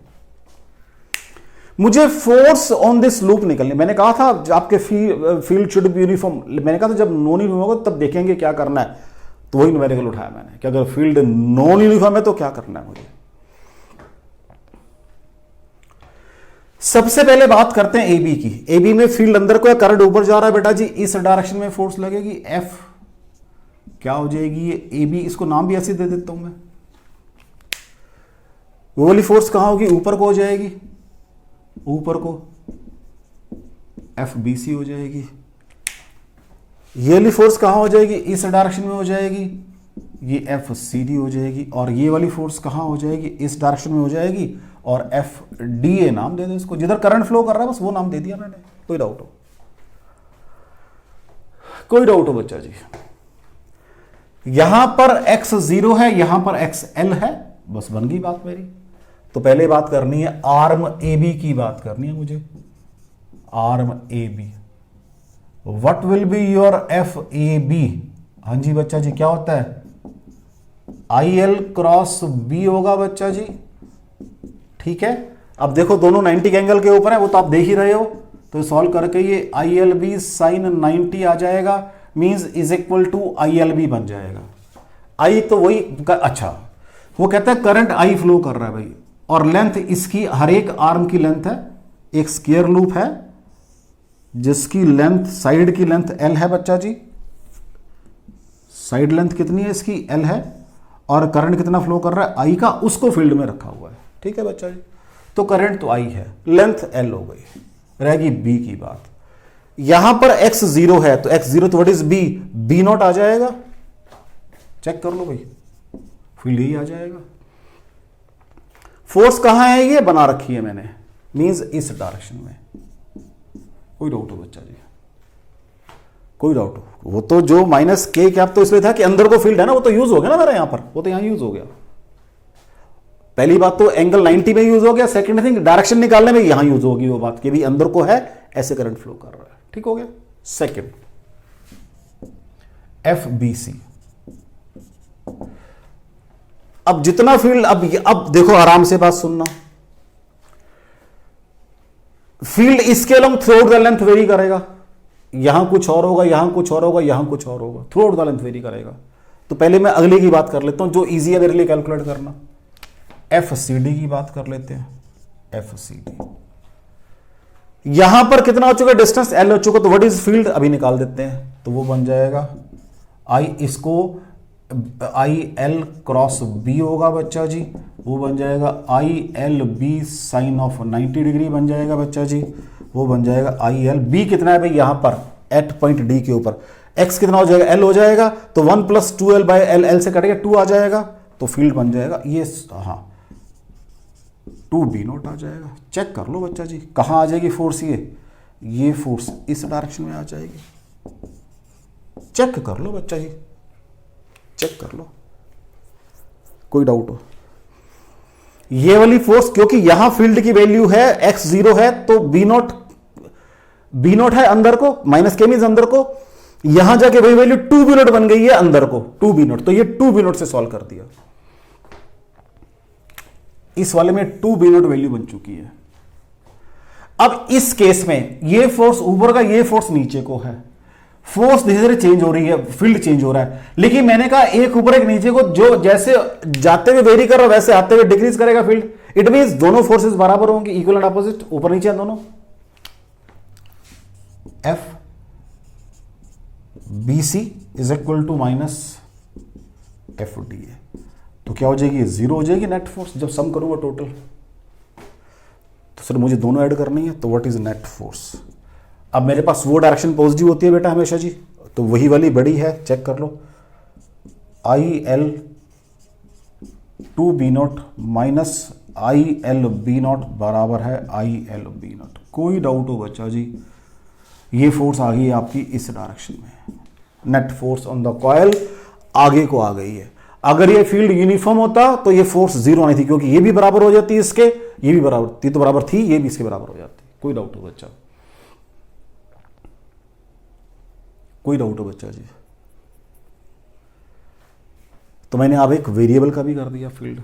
मुझे फोर्स ऑन दिस लूप निकलने, मैंने कहा था आपके फील्ड शुड बी यूनिफॉर्म, मैंने कहा था जब नॉन यूनिफॉर्म होगा तब देखेंगे क्या करना है, तो वही न्यूमेरिकल उठाया मैंने कि अगर फील्ड नॉन यूनिफॉर्म है तो क्या करना है मुझे। सबसे पहले बात करते हैं AB की। AB में फील्ड अंदर को है, करंट ऊपर जा रहा है बेटा जी, इस डायरेक्शन में फोर्स लगेगी F, क्या हो जाएगी ये AB, इसको नाम भी ऐसे दे देता हूं मैं। वो वाली फोर्स कहां होगी, ऊपर को हो जाएगी, ऊपर को FBC हो जाएगी। ये वाली फोर्स कहां हो जाएगी, इस डायरेक्शन में हो जाएगी, ये FCD हो जाएगी। और ये वाली फोर्स कहां हो जाएगी, इस डायरेक्शन में हो जाएगी, और FDA नाम दे दो इसको, जिधर करंट फ्लो कर रहा है बस वो नाम दे दिया मैंने। कोई डाउट हो, कोई डाउट हो बच्चा जी? यहां पर X 0 है, यहां पर XL है, बस बन गई बात मेरी। तो पहले बात करनी है आर्म AB की, बात करनी है मुझे arm AB। What will be your FAB? हाँ जी बच्चा जी, क्या होता है, IL क्रॉस B होगा बच्चा जी, ठीक है। अब देखो दोनों 90 के एंगल के ऊपर है, वो तो आप देख ही रहे हो, तो सॉल्व करके ये ILB साइन 90 आ जाएगा, means is equal to ILB बन जाएगा। I तो वही अच्छा, वो कहता है करंट I फ्लो कर रहा है भाई, और लेंथ इसकी हर एक आर्म की लेंथ है, एक स्क्वायर लूप है जिसकी लेंथ, साइड की लेंथ L है बच्चा जी, साइड लेंथ कितनी है इसकी, L है, और करंट कितना फ्लो कर रहा है I का, उसको फील्ड में रखा हुआ है। ठीक है बच्चा जी, तो करंट तो I है, लेंथ L हो गई, रहेगी B की बात। यहां पर x 0 है तो x 0 तो what is B, B naught आ जाएगा, चेक कर लो भाई, फील्ड यही आ जाएगा। फोर्स कहां है, ये बना रखी है मैंने, मींस इस डायरेक्शन में। कोई डाउट हो बच्चा जी, कोई डाउट हो? वो तो जो माइनस के कैप तो इसलिए था कि अंदर को फील्ड है ना, वो तो यूज हो गया ना मेरा यहां पर, वो तो यहां यूज हो गया। पहली बात तो एंगल 90 में यूज हो गया, सेकंड थिंग डायरेक्शन निकालने में यहां यूज होगी वो बात कि भी अंदर को है, ऐसे करंट फ्लो कर रहा है। ठीक हो गया। सेकंड FBC, अब जितना फील्ड, अब देखो आराम से बात सुनना, फील्ड इसके along through out the length very करेगा, यहां कुछ और होगा, यहां कुछ और होगा, यहां कुछ और होगा, through out the length very करेगा। तो पहले मैं अगले की बात कर लेता हूं जो इजी है मेरे लिए कैलकुलेट करना, FCD की बात कर लेते हैं। FCD यहां पर कितना हो चुका है डिस्टेंस, L हो चुका, तो व्हाट इज फील्ड अभी निकाल देते हैं, तो वो बन जाएगा इसको IL क्रॉस B होगा बच्चा जी, वो बन जाएगा ILB साइन ऑफ 90 डिग्री बन जाएगा बच्चा जी, वो बन जाएगा ILB कितना है भाई यहां पर एट पॉइंट D के ऊपर, x कितना हो जाएगा, L हो जाएगा, तो 1 + 2L/L, L से कटेगा 2 आ जाएगा, तो फील्ड बन जाएगा ये, हाँ 2B0 आ जाएगा। चेक कर लो बच्चा जी, कहां आ जाएगी फोर्स, ये फोर्स इस डायरेक्शन में आ जाएगी। चेक कर लो बच्चा जी, चेक कर लो, कोई डाउट हो? ये वाली फोर्स, क्योंकि यहां फील्ड की वैल्यू है x 0 है, तो B0 है अंदर को, माइनस के मींस अंदर को, यहां जाके वही वैल्यू 2B0 बन गई है अंदर को, 2B0, तो ये 2B0 से सॉल्व कर दिया, इस वाले में 2B0 वैल्यू बन चुकी है। अब इस केस में ये फोर्स ऊपर का, ये फोर्स नीचे को है, फोर्स धीरे धीरे चेंज हो रही है, फील्ड चेंज हो रहा है, लेकिन मैंने कहा एक ऊपर एक नीचे को, जो जैसे जाते हुए वेरी कर रहा वैसे आते हुए डिक्रीज करेगा फील्ड। इट मींस दोनों फोर्सेस बराबर होंगे, इक्वल एंड अपोजिट, ऊपर नीचे हैं दोनों। FBC is equal to minus FDA, तो क्या हो जाएगी, 0 हो जाएगी नेट फोर्स जब सम करूंगा टोटल। तो सर मुझे दोनों ऐड करनी है, तो व्हाट इज नेट फोर्स। अब मेरे पास वो डायरेक्शन पॉजिटिव होती है बेटा हमेशा जी, तो वही वाली बड़ी है, चेक कर लो, IL 2B0 माइनस ILB0 बराबर है ILB0। कोई डाउट हो बच्चा जी, ये फोर्स आ गई है आपकी इस डायरेक्शन में, net force on the coil आगे को आ गई है। अगर ये फील्ड यूनिफॉर्म होता तो ये फोर्स 0 आनी थी, क्योंकि ये भी बराबर हो जाती है इसके, ये भी बराबर थी, तो बराबर थी, ये भी इसके बराबर हो जाती। कोई डाउट हो बच्चा, कोई डाउट हो बच्चा जी? तो मैंने अब एक वेरिएबल का भी कर दिया फील्ड।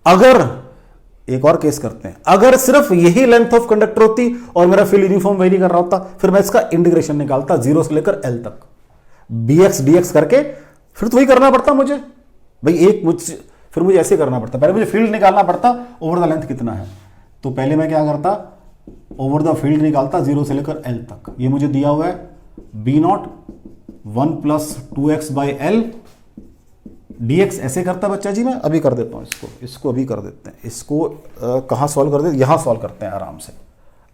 अगर एक और केस करते हैं, अगर सिर्फ यही लेंथ ऑफ कंडक्टर होती और मेरा फील्ड यूनिफॉर्म वेरी कर रहा होता, फिर मैं इसका इंटीग्रेशन निकालता 0 से लेकर L तक, BX dx करके, फिर तो वही करना पड़ता मुझे भाई, फिर मुझे ऐसे करना पड़ता, पहले मुझे फील्ड निकालना पड़ता ओवर द लेंथ कितना है, तो पहले मैं क्या करता, ओवर द फील्ड निकालता 0 से लेकर L तक। ये मुझे दिया हुआ है B0 1 + 2x/L dx, ऐसे करता बच्चा जी। मैं अभी कर देता हूं इसको अभी कर देते हैं, इसको कहां सॉल्व कर देते, यहां सॉल्व करते हैं आराम से।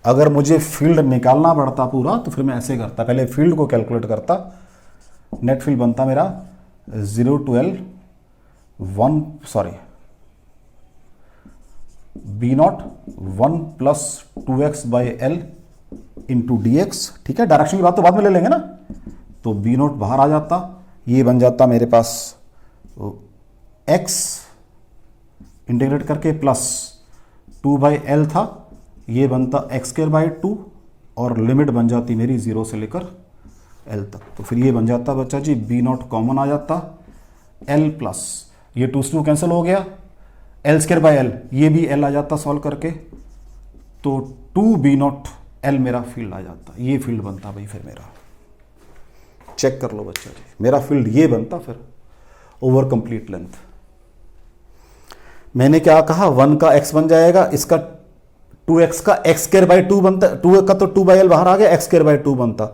अगर मुझे फील्ड निकालना पड़ता पूरा, तो फिर मैं ऐसे करता, पहले फील्ड को कैलकुलेट करता, नेट फील्ड बनता मेरा 0 to L B0 1 + 2x/L into dx। ठीक है, डायरेक्शन की बात तो बाद में ले लेंगे ना, तो B0 बाहर आ जाता, ये बन जाता मेरे पास x इंटीग्रेट करके प्लस 2/L था, ये बनता x²/2 और लिमिट बन जाती मेरी 0 से लेकर L तक। तो फिर ये बन जाता बच्चा जी B0 कॉमन आ जाता, L प्लस ये 2 से 2 कैंसिल हो गया, L²/L ये भी L आ जाता सॉल्व करके, तो 2B0 L मेरा फील्ड आ जाता, ये फील्ड बनता भाई फिर मेरा। चेक कर लो बच्चा जी, मेरा फील्ड ये बनता फिर ओवर कंप्लीट लेंथ। मैंने क्या कहा, 1 का x बन जाएगा, इसका 2x का x स्क्वायर बाई 2 बनता, 2 का तो 2/l बाहर आ गया, x स्क्वायर बाई 2 बनता,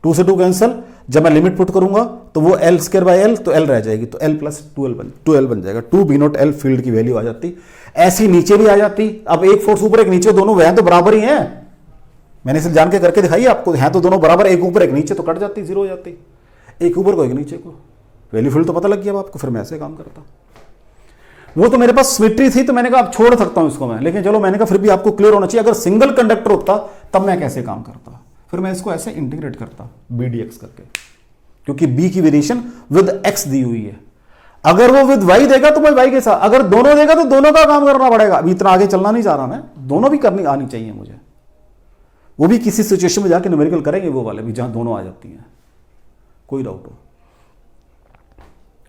2 से 2 कैंसिल, जब मैं लिमिट पुट करूंगा तो वो l स्क्वायर बाई l, तो l रह जाएगी, तो l प्लस 2l बन जाएगा, 2 b नॉट l फील्ड की वैल्यू आ जाती। ऐसी नीचे भी आ जाती। अब एक फोर्स ऊपर एक नीचे, दोनों वह तो बराबर ही हैं, मैंने सिर्फ जान के करके दिखाई आपको, हैं तो दोनों बराबर, एक ऊपर एक नीचे तो कट जाती, जीरो हो जाती, एक ऊपर को एक नीचे को, वैल्यू फील्ड तो पता लग गया अब आपको, फिर मैं ऐसे काम करता। वो तो मेरे पास सिमेट्री थी तो मैंने कहा अब छोड़ सकता हूं इसको मैं, लेकिन चलो मैंने कहा फिर भी आपको क्लियर होना चाहिए, अगर सिंगल कंडक्टर होता तब मैं कैसे काम करता, फिर मैं इसको ऐसे इंटीग्रेट करता BDX करके, क्योंकि B की वेरिएशन विद X दी हुई है। अगर वो विद Y देगा तो मैं Y के साथ, अगर दोनों देगा तो दोनों का काम करना पड़ेगा। अभी इतना आगे चलना नहीं चाह रहा मैं, दोनों भी करनी आनी चाहिए मुझे, वो भी किसी सिचुएशन में जाके न्यूमेरिकल करेंगे वो वाले भी, जहां दोनों आ जाती हैं। कोई डाउट हो,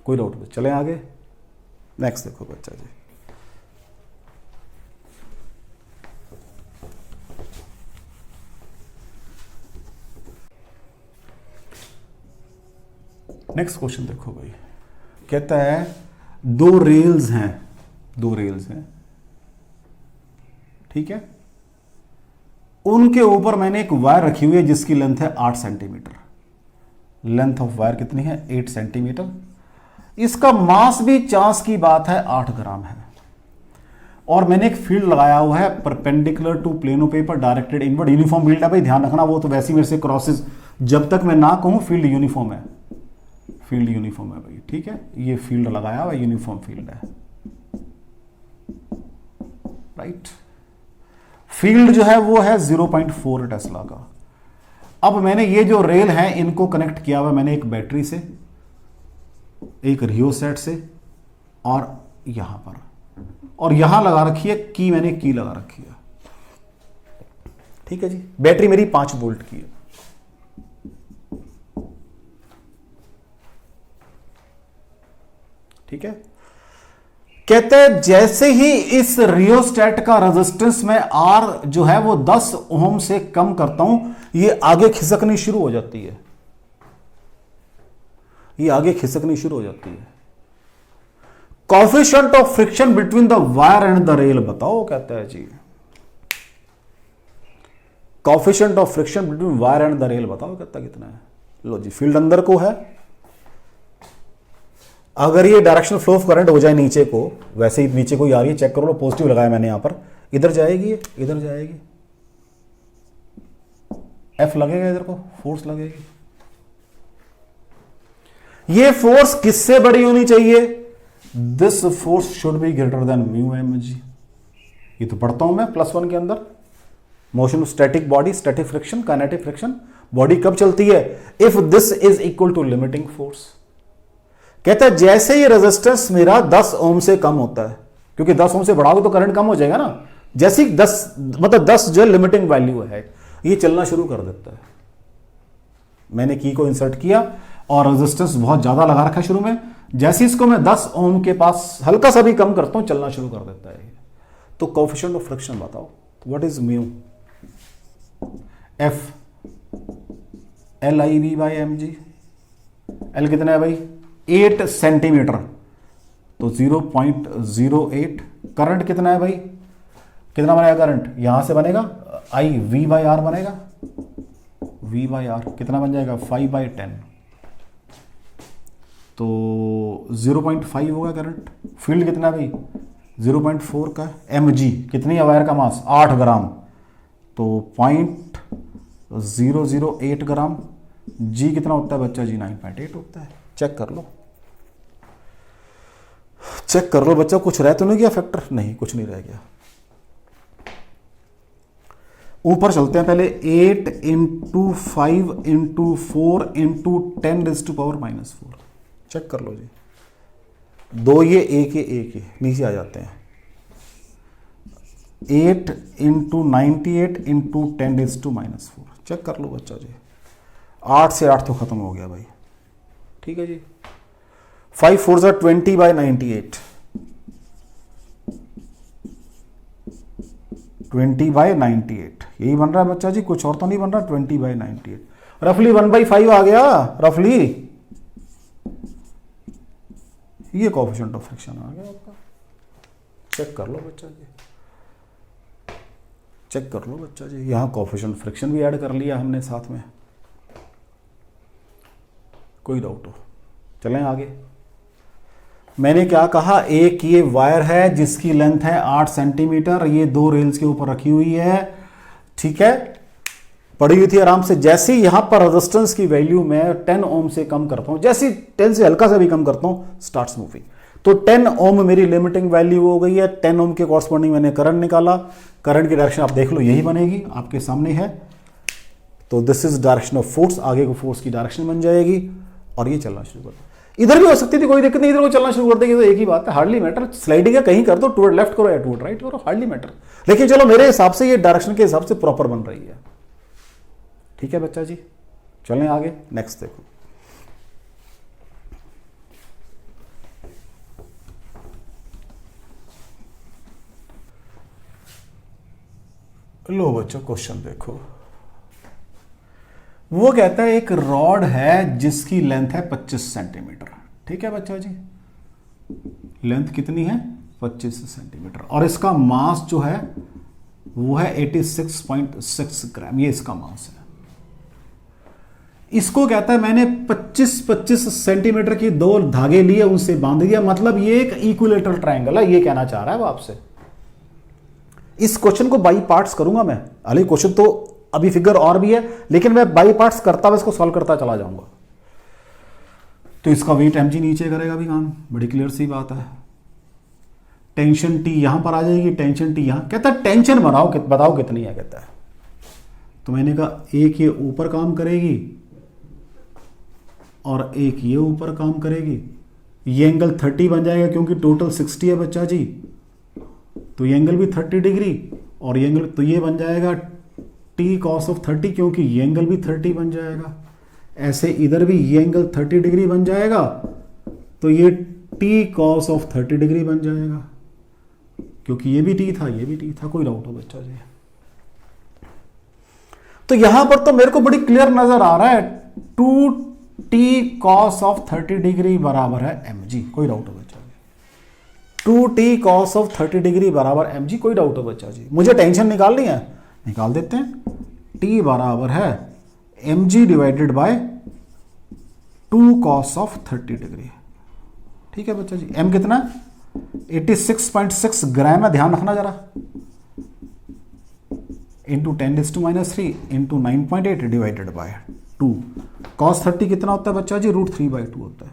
कोई डाउट हो, चलें आगे। नेक्स्ट देखो बच्चा जी, नेक्स्ट क्वेश्चन देखो भाई, कहता है दो रेल्स हैं, ठीक है, उनके ऊपर मैंने एक वायर रखी हुई है जिसकी लेंथ है 8 सेंटीमीटर, लेंथ ऑफ वायर कितनी है 8 सेंटीमीटर, इसका मास भी चांस की बात है 8 ग्राम है, और मैंने एक फील्ड लगाया हुआ है perpendicular to plane of paper directed inward, uniform field है भाई, ध्यान रखना, वो तो वैसे ही मेरे से क्रॉसेस, जब तक मैं ना कहूं फील्ड यूनिफॉर्म है, फील्ड यूनिफॉर्म है भाई, ठीक है, ये फील्ड लगाया हुआ यूनिफॉर्म फील्ड है, राइट। फील्ड जो है वो है 0.4 टेस्ला का। अब मैंने ये जो रेल है इनको कनेक्ट किया हुआ मैंने एक बैटरी से, एक रियोसेट से, और यहां पर, और यहां लगा रखी है की, मैंने की लगा रखी है, ठीक है जी। बैटरी मेरी 5 वोल्ट की है, ठीक है। कहते हैं जैसे ही इस रियोस्टेट का रेजिस्टेंस में R जो है वो 10 ओम से कम करता हूं, ये आगे खिसकनी शुरू हो जाती है, ये आगे खिसकनी शुरू हो जाती है। Coefficient of friction between the wire and the rail बताओ, कहता है जी, coefficient of friction between wire and the rail बताओ, कहता कितना है। लो जी, फील्ड अंदर को है, अगर ये डायरेक्शनल फ्लो ऑफ करंट हो जाए नीचे को, वैसे ही नीचे को ही आ रही है, चेक करो, पॉजिटिव लगाया मैंने यहां पर, इधर जाएगी, इधर जाएगी, F लगेगा, इधर को फोर्स लगेगी। ये फोर्स किससे बड़ी होनी चाहिए, this force should be greater than mu M G. ये तो पढ़ता हूं मैं +1 के अंदर, motion of static body, static friction, kinetic friction, body कब चलती है, if this is equal to limiting force. कहता है जैसे ये रेजिस्टेंस मेरा 10 ओम से कम होता है, क्योंकि 10 ओम से बढ़ाओगे तो करंट कम हो जाएगा ना, जैसे 10 जो लिमिटिंग वैल्यू है, ये चलना शुरू कर देता है। मैंने की को इंसर्ट किया और रेजिस्टेंस बहुत ज्यादा लगा रखा है शुरू में, जैसे इसको मैं 10 ओम के पास हल्का सा भी कम करता हूं, चलना शुरू कर देता है। तो कोएफिशिएंट ऑफ फ्रिक्शन बताओ, what is mu, F LIV by mg, L कितना है भाई 8 सेंटीमीटर, तो 0.08, करंट कितना है भाई, कितना बनेगा करंट, यहां से बनेगा I V बाई R बनेगा, V बाई R कितना बन जाएगा 5/10, तो 0.5 होगा करंट। फील्ड कितना है भाई 0.4 का, mg कितनी है वायर का मास 8 ग्राम, तो 0.008 ग्राम, g कितना होता है बच्चा जी 9.8 होता है। चेक कर लो, चेक कर लो बच्चा, कुछ रह तो नहीं गया फैक्टर, नहीं कुछ नहीं रह गया। ऊपर चलते हैं पहले, 8 × 5 × 4 × 10⁻⁻⁴, चेक कर लो जी, 2 ये एक ये एक ये, नीचे आ जाते हैं, 8 × 98 × 10⁻⁴, चेक कर लो बच्चा जी, 8 से 8 तो खत्म हो गया भाई, ठीक है जी। 5 4 20/98, 20/98 यही बन रहा है बच्चा जी, कुछ और तो नहीं बन रहा, 20/98 रफली 1/5 आ गया रफली, ये कोएफिशिएंट ऑफ फ्रिक्शन आ गया आपका। चेक कर लो बच्चा जी, चेक कर लो बच्चा जी। यहाँ कोफिशिएंट फ्रिक्शन भी ऐड कर लिया हमने साथ में। कोई डाउट हो? चलें आगे। मैंने क्या कहा, एक ये वायर है जिसकी लेंथ है 8 सेंटीमीटर, ये 2 रेल्स के ऊपर रखी हुई है, ठीक है, पड़ी हुई थी आराम से। जैसे ही यहां पर रेजिस्टेंस की वैल्यू मैं 10 ओम से कम करता हूं, जैसे 10 से हल्का सा भी कम करता हूं, स्टार्ट्स मूविंग। तो 10 ओम मेरी लिमिटिंग वैल्यू हो गई है। 10 ओम के कॉरस्पॉन्डिंग मैंने करंट निकाला। करंट की डायरेक्शन आप देख लो, यही बनेगी, आपके सामने है। तो this is direction of force, आगे को फोर्स की डायरेक्शन बन जाएगी और ये चलना शुरू कर। इधर भी हो सकती थी, कोई दिक्कत नहीं, इधर को चलना शुरू कर देगी तो एक ही बात है, हार्डली मैटर। स्लाइडिंग है कहीं कर दो, टुवर्ड लेफ्ट करो या टुवर्ड राइट करो, हार्डली मैटर। लेकिन चलो मेरे हिसाब से ये डायरेक्शन के हिसाब से प्रॉपर बन रही है। ठीक है बच्चा जी, चलें आगे। नेक्स्ट देखो, लो बच्चों क्वेश्चन देखो। वो कहता है एक रॉड है जिसकी लेंथ है 25 सेंटीमीटर। ठीक है बच्चा जी, लेंथ कितनी है? 25 सेंटीमीटर, और इसका मास जो है वो है 86.6 ग्राम, ये इसका मास है। इसको कहता है मैंने 25 सेंटीमीटर की 2 धागे लिए, उनसे बांध दिया, मतलब ये एक इक्विलेटरल ट्रायंगल है, ये कहना चाह रहा है वो आपसे। इस क्वेश्चन को बाई पार्ट्स करूंगा मैं, अली क्वेश्चन तो अभी फिगर और भी है, लेकिन मैं बाई पार्ट्स करता हुआ इसको सॉल्व करता चला जाऊंगा। तो इसका वेट mg नीचे करेगा भी काम, बड़ी क्लियर सी बात है। टेंशन T यहां पर आ जाएगी, टेंशन T यहां। कहता है टेंशन बनाओ, बताओ कितनी है, कहता है। तो मैंने कहा एक ये ऊपर काम करेगी और एक ये ऊपर काम करेगी। ये एंगल 30 बन जाएगा क्योंकि टोटल 60 है बच्चा जी, तो ये एंगल भी 30 डिग्री, और ये एंगल तो ये बन जाएगा T cos ऑफ 30, क्योंकि ये एंगल भी 30 बन जाएगा। ऐसे इधर भी ये एंगल 30 डिग्री बन जाएगा, तो ये T cos ऑफ 30 डिग्री बन जाएगा, क्योंकि ये भी T था, ये भी T था। कोई डाउट हो बच्चा जी? तो यहां पर तो मेरे को बड़ी क्लियर नजर आ रहा है, 2T cos ऑफ 30 डिग्री बराबर है mg। कोई डाउट हो बच्चा जी? 2T cos ऑफ 30 डिग्री बराबर mg। कोई डाउट हो बच्चा जी? मुझे टेंशन निकालनी है, निकाल देते हैं। T बराबर है mg divided by 2 cos of 30 degree. ठीक है बच्चा जी, m कितना है? 86.6 ग्राम है, ध्यान रखना जरा, into 10⁻³ into 9.8 divided by 2। cos 30 कितना होता है बच्चा जी? √3/2 होता है।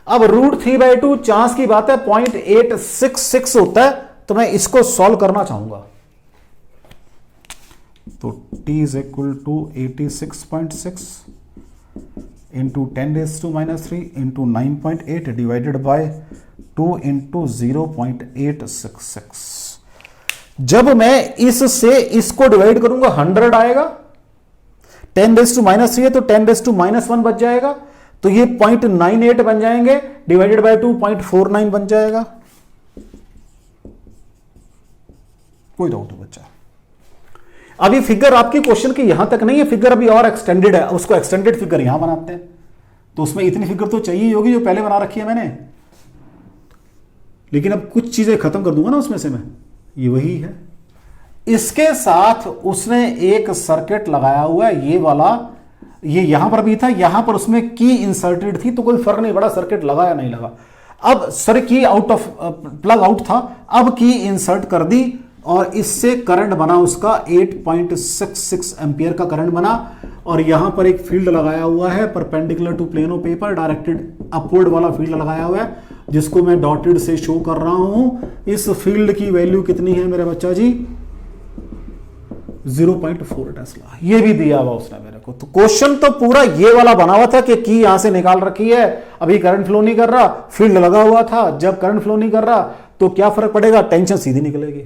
अब √3/2 चांस की बात है 0.866 होता है, तो मैं इसको सॉल्व करना चाहूंगा। तो T is equal to 86.6 into 10⁻³ into 9.8 divided by 2 into 0.866। जब मैं इससे इसको डिवाइड करूंगा 100 आएगा, 10⁻³ है तो 10⁻⁻1 बच जाएगा, तो ये 0.98 बन जाएंगे, डिवाइडेड बाय 2 0.49 बन जाएगा। कोई डाउट है बच्चा? अभी फिगर आपकी क्वेश्चन की यहां तक नहीं है, फिगर अभी और एक्सटेंडेड है, उसको एक्सटेंडेड फिगर यहां बनाते हैं। तो उसमें इतनी फिगर तो चाहिए ही होगी जो पहले बना रखी है मैंने, लेकिन अब कुछ चीजें खत्म कर दूंगा ना उसमें से मैं, ये वही है। इसके साथ उसने एक सर्किट लगाया हुआ है, ये वाला, ये यहां पर भी था, यहां पर उसमें की इंसर्टेड थी, तो कोई फर्क नहीं पड़ा सर्किट लगा या नहीं लगा। अब सर की आउट ऑफ प्लग आउट था, अब की इंसर्ट कर दी और इससे करंट बना उसका 8.66 एम्पियर का करंट बना, और यहां पर एक फील्ड लगाया हुआ है perpendicular to plane of paper, directed upward वाला फील्ड लगाया हुआ है, जिसको मैं डॉटेड से शो कर रहा हूं। इस फील्ड की वैल्यू कितनी है मेरे बच्चा जी? 0.4 टेस्ला। ये भी दिया हुआ उसने मेरे को। तो क्वेश्चन तो पूरा ये वाला बना हुआ था कि की यहां से निकाल रखी है, अभी करंट फ्लो नहीं कर रहा, फील्ड लगा हुआ था, जब करंट फ्लो नहीं कर रहा तो क्या फर्क पड़ेगा? टेंशन सीधी निकलेगी।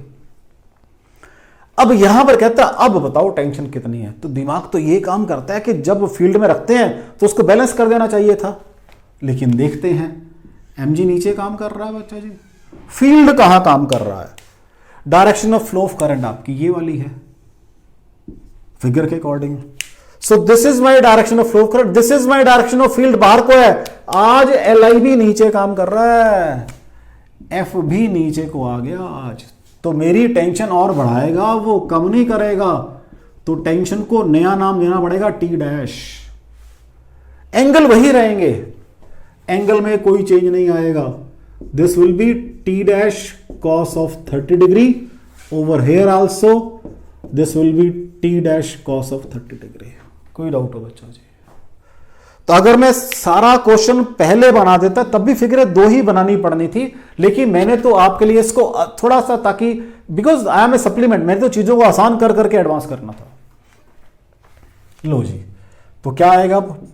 अब यहां पर कहता है अब बताओ टेंशन कितनी है, तो दिमाग तो ये काम करता है कि जब फील्ड में रखते हैं तो उसको बैलेंस कर देना चाहिए था, लेकिन देखते हैं mg नीचे काम कर रहा है बच्चा जी, फील्ड कहां काम कर रहा है? Direction of flow of current आपकी ये वाली है फिगर के according. So this is my direction of flow of current, this is my direction of field, बाहर को है। आज LIB नीचे काम कर रहा है, एफ भी नीचे को आ गया आज, तो मेरी टेंशन और बढ़ाएगा, वो कम नहीं करेगा। तो टेंशन को नया नाम देना पड़ेगा टी डैश। एंगल वही रहेंगे, एंगल में कोई चेंज नहीं आएगा। This will be T dash cos of 30 degree. Over here also this will be T dash cos of 30 degree. कोई डाउट हो बच्चों जी? तो अगर मैं सारा क्वेश्चन पहले बना देता तब भी फिक्रें दो ही बनानी पड़नी थी, लेकिन मैंने तो आपके लिए इसको थोड़ा सा, ताकि because I am a supplement, मैंने तो चीजों को आसान कर करके एडवांस करना था। लो जी, तो क्या आएगा अब?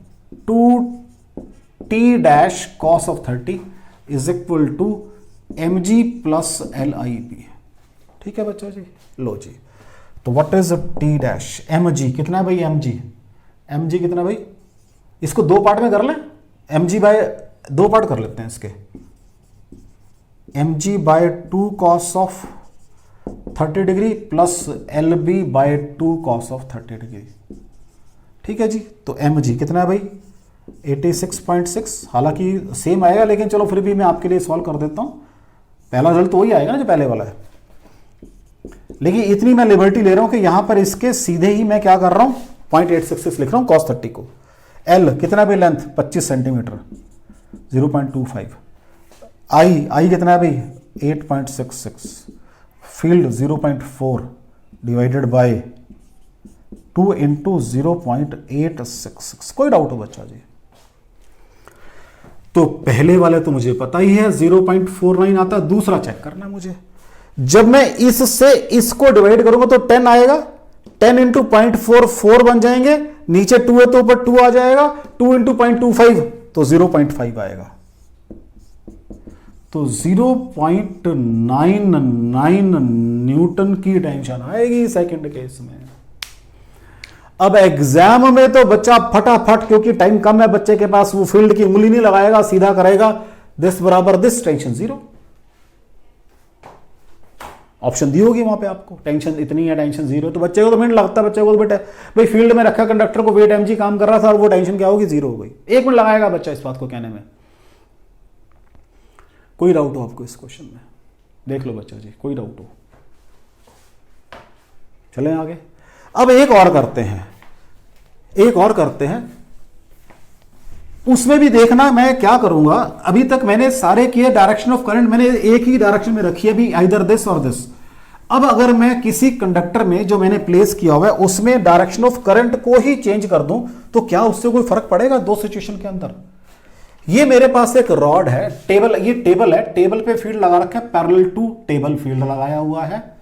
2t dash cos of 30 is equal to mg plus LIB। ठीक है बच्चों जी? लो जी, तो what is t dash? mg कितना है भाई? mg कितना भाई? इसको दो पार्ट में कर लें, mg बाय दो पार्ट कर लेते हैं इसके। mg by 2 cos of 30 degree plus LB by 2 cos of 30 degree. ठीक है जी? तो mg कितना है भाई? 86.6। हालांकि सेम आएगा, लेकिन चलो फिर भी मैं आपके लिए सॉल्व कर देता हूं। पहला रिजल्ट तो वही आएगा ना जो पहले वाला है, लेकिन इतनी मैं लिबर्टी ले रहा हूं कि यहां पर इसके सीधे ही मैं क्या कर रहा हूं, 0.866 लिख रहा हूं cos 30 को। L कितना भाई? Length 25 centimetre, 0.25। I कितना है भाई? 8.66। Field 0.4 divided by 2 into 0.866। कोई डाउट हो बच्चा जी? तो पहले वाले तो मुझे पता ही है 0.49 आता है। दूसरा चेक करना है मुझे। जब मैं इससे इसको डिवाइड करूंगा तो 10 आएगा। 10 इंटू 0.44 बन जाएंगे, नीचे 2 है तो ऊपर 2 आ जाएगा। 2 इंटू 0.25 तो 0.5 आएगा। तो 0.99 न्यूटन की टेंशन आएगी सेकंड केस में। अब एग्जाम में तो बच्चा फटाफट, क्योंकि टाइम कम है बच्चे के पास, वो फील्ड की उंगली नहीं लगाएगा, सीधा करेगा दिस बराबर दिस, टेंशन 0। ऑप्शन दी होगी वहां पे आपको, टेंशन इतनी है, टेंशन 0। तो बच्चे को तो मिनट लगता है, बच्चे को तो बेटा भाई फील्ड में रखा कंडक्टर को, वेट mg काम कर रहा था और वो टेंशन क्या होगी? 0 हो गई। 1 मिनट लगाएगा बच्चा इस बात को कहने में। कोई डाउट हो आपको इस क्वेश्चन में? देख लो बच्चा जी, कोई डाउट हो? चलें आगे। अब एक और करते हैं, उसमें भी देखना मैं क्या करूंगा। अभी तक मैंने सारे किए डायरेक्शन ऑफ करंट, मैंने एक ही डायरेक्शन में रखी है भी, आइदर दिस और दिस। अब अगर मैं किसी कंडक्टर में जो मैंने प्लेस किया हुआ है उसमें डायरेक्शन ऑफ करंट को ही चेंज कर दूं तो क्या उससे कोई फर्क पड़ेगा दो सिचुएशन के अंदर? ये मेरे पास एक रॉड है, टेबल, ये टेबल है, टेबल पे फील्ड लगा रखा है, पैरेलल टू टेबल फील्ड लगाया हुआ है।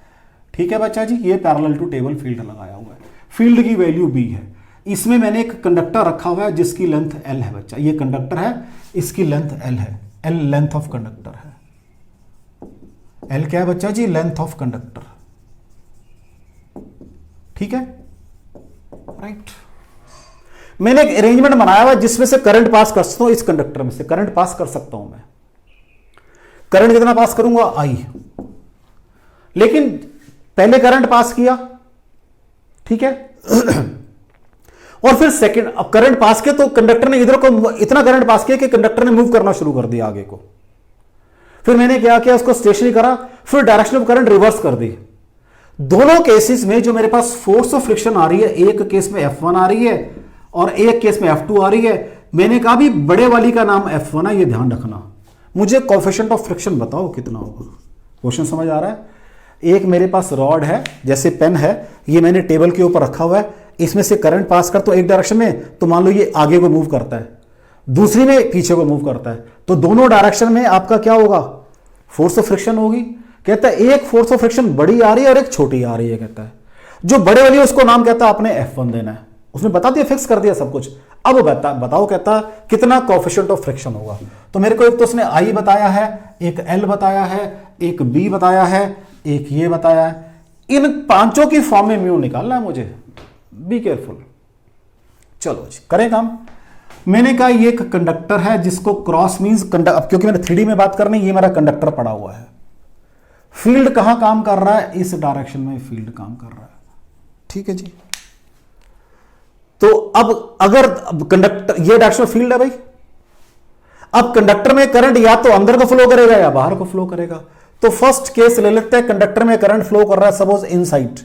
ठीक है बच्चा जी? ये पैरेलल टू टेबल फील्ड लगाया हुआ है, फील्ड की वैल्यू B है। इसमें मैंने एक कंडक्टर रखा हुआ है जिसकी लेंथ L है बच्चा। ये कंडक्टर है, इसकी लेंथ L है। L लेंथ ऑफ कंडक्टर है। L क्या है बच्चा जी? Length of conductor. ठीक है, राइट। मैंने एक अरेंजमेंट बनाया हुआ जिसमें से करंट पास कर सकता हूं, इस कंडक्टर में से करंट पास कर सकता हूं मैं। करंट कितना पास करूंगा? I। लेकिन पहले करंट पास किया, ठीक है और फिर सेकंड, अब करंट पास किया तो कंडक्टर ने इधर को इतना करंट पास किया कि कंडक्टर ने मूव करना शुरू कर दिया आगे को। फिर मैंने क्या किया, उसको स्टेशनरी करा, फिर डायरेक्शन ऑफ करंट रिवर्स कर दी। दोनों केसेस में जो मेरे पास फोर्स ऑफ फ्रिक्शन आ रही है, एक केस में F1 आ रही है और एक केस में F2 आ रही है। मैंने कहा भी बड़े वाली का नाम F1 है, ये ध्यान रखना। मुझे कोएफिशिएंट ऑफ फ्रिक्शन बताओ कितना होगा। क्वेश्चन समझ आ रहा है? एक मेरे पास रॉड है, जैसे पेन है, ये मैंने टेबल के ऊपर रखा हुआ है, इसमें से करंट पास कर तो एक डायरेक्शन में, तो मान लो ये आगे को मूव करता है, दूसरी में पीछे को मूव करता है, तो दोनों डायरेक्शन में आपका क्या होगा? फोर्स ऑफ फ्रिक्शन होगी। कहता है एक फोर्स ऑफ फ्रिक्शन बड़ी आ रही है और एक छोटी आ रही है। कहता है जो बड़े वाली है उसको नाम कहता है आपने F1 देना है। उसने बता दिया, फिक्स कर दिया सब कुछ। अब बताओ कहता कितना कोएफिशिएंट ऑफ फ्रिक्शन होगा। तो मेरे को एक तो उसने I बताया है, एक L बताया है, एक B बताया है, एक ये बताया है। इन पांचों की फॉर्म में म्यू निकालना है मुझे। Be careful. चलो जी करें काम। मैंने कहा ये एक कंडक्टर है जिसको क्रॉस मींस अब क्योंकि मैंने 3D में बात करनी, ये मेरा कंडक्टर पड़ा हुआ है। फील्ड कहां काम कर रहा है? इस डायरेक्शन में फील्ड काम कर रहा है। ठीक है जी। तो अब अगर कंडक्टर, ये डायरेक्शन फील्ड है भाई, अब कंडक्टर में करंट या तो अंदर को फ्लो करेगा या बाहर को फ्लो करेगा। तो फर्स्ट केस ले लेते हैं, कंडक्टर में करंट फ्लो कर रहा है सपोज इनसाइड,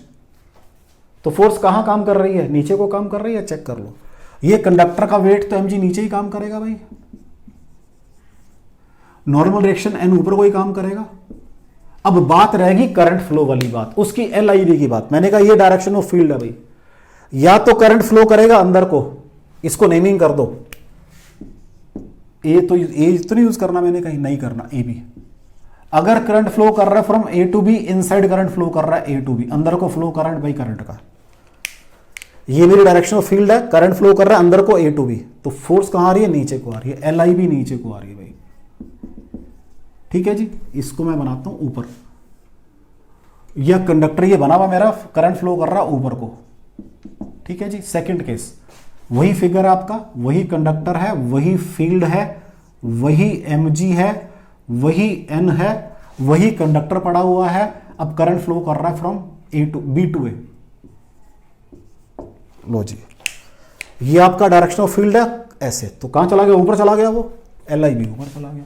तो फोर्स कहां काम कर रही है, नीचे को काम कर रही है, चेक कर लो। ये कंडक्टर का वेट तो mg नीचे ही काम करेगा भाई, नॉर्मल रिएक्शन n ऊपर को ही काम करेगा। अब बात रहेगी करंट फ्लो वाली बात, उसकी LIV की बात। मैंने कहा ये डायरेक्शन ऑफ फील्ड है भाई, या तो करंट फ्लो करेगा अंदर को, इसको नेमिंग कर दो, ए तो नहीं यूज करना, मैंने कहीं नहीं करना, ए बी। अगर करंट फ्लो कर रहा है from A to B, inside current flow कर रहा है ए टू बी, अंदर को फ्लो करंट भाई करंट का, ये मेरी डायरेक्शन ऑफ फील्ड है, करंट फ्लो कर रहा है अंदर को ए टू बी, तो फोर्स कहां आ रही है, नीचे को आ रही है, LIV नीचे को आ रही है भाई। ठीक है जी, इसको मैं बनाता हूं ऊपर, यह कंडक्टर ये बना हुआ मेरा, करंट फ्लो कर रहा है ऊपर को। ठीक है जी, सेकंड केस, वही फिगर आपका, वही कंडक्टर है, वही फील्ड है, वही mg है, वही n है, वही कंडक्टर पड़ा हुआ है। अब करंट फ्लो कर रहा है from A to B to A. लो जी, ये आपका डायरेक्शन ऑफ फील्ड है ऐसे, तो कहां चला गया, ऊपर चला गया, वो LIV ऊपर चला गया।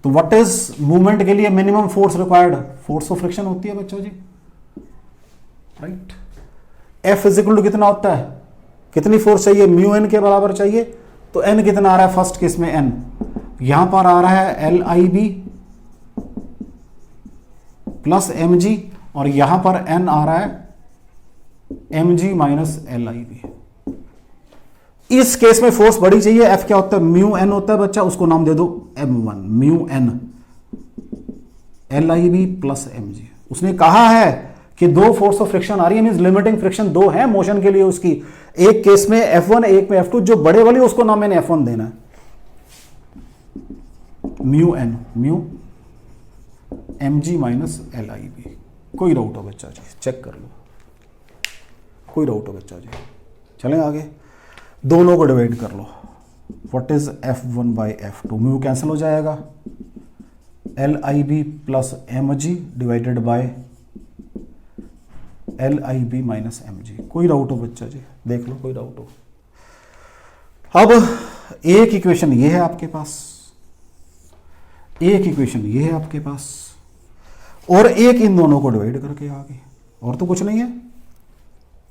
तो व्हाट इज मूवमेंट के लिए minimum force required, force of friction होती है बच्चों जी, राइट। F इजिकल टू कितना होता है, कितनी फोर्स चाहिए, म्यू एन के बराबर चाहिए, तो n कितना आ रहा है फर्स्ट केस में, n यहां पर आ रहा है LIV प्लस mg, और यहां पर n आ रहा है mg माइनस LIV। इस केस में फोर्स बड़ी चाहिए, F क्या होता है, म्यू n होता है बच्चा, उसको नाम दे दो m1, mu n LIV plus mg। उसने कहा है कि दो फोर्स ऑफ फ्रिक्शन आ रही है, मींस लिमिटिंग फ्रिक्शन दो है मोशन के लिए उसकी, एक केस में F1 एक में F2, जो बड़े वाली उसको नाम मैंने F1 देना है, mu n mu mg minus LIV। कोई डाउट हो बच्चा जी, चेक कर लो, कोई डाउट हो बच्चा जी, चलें आगे, दोनों को डिवाइड कर लो। What is F1 by F2, mu cancel हो जाएगा, LIV plus mg divided by LIV minus mg। कोई डाउट हो बच्चा जी, देख लो, कोई डाउट हो। अब एक इक्वेशन ये है आपके पास, एक इक्वेशन ये है आपके पास, और एक इन दोनों को डिवाइड करके आ गई, और तो कुछ नहीं है,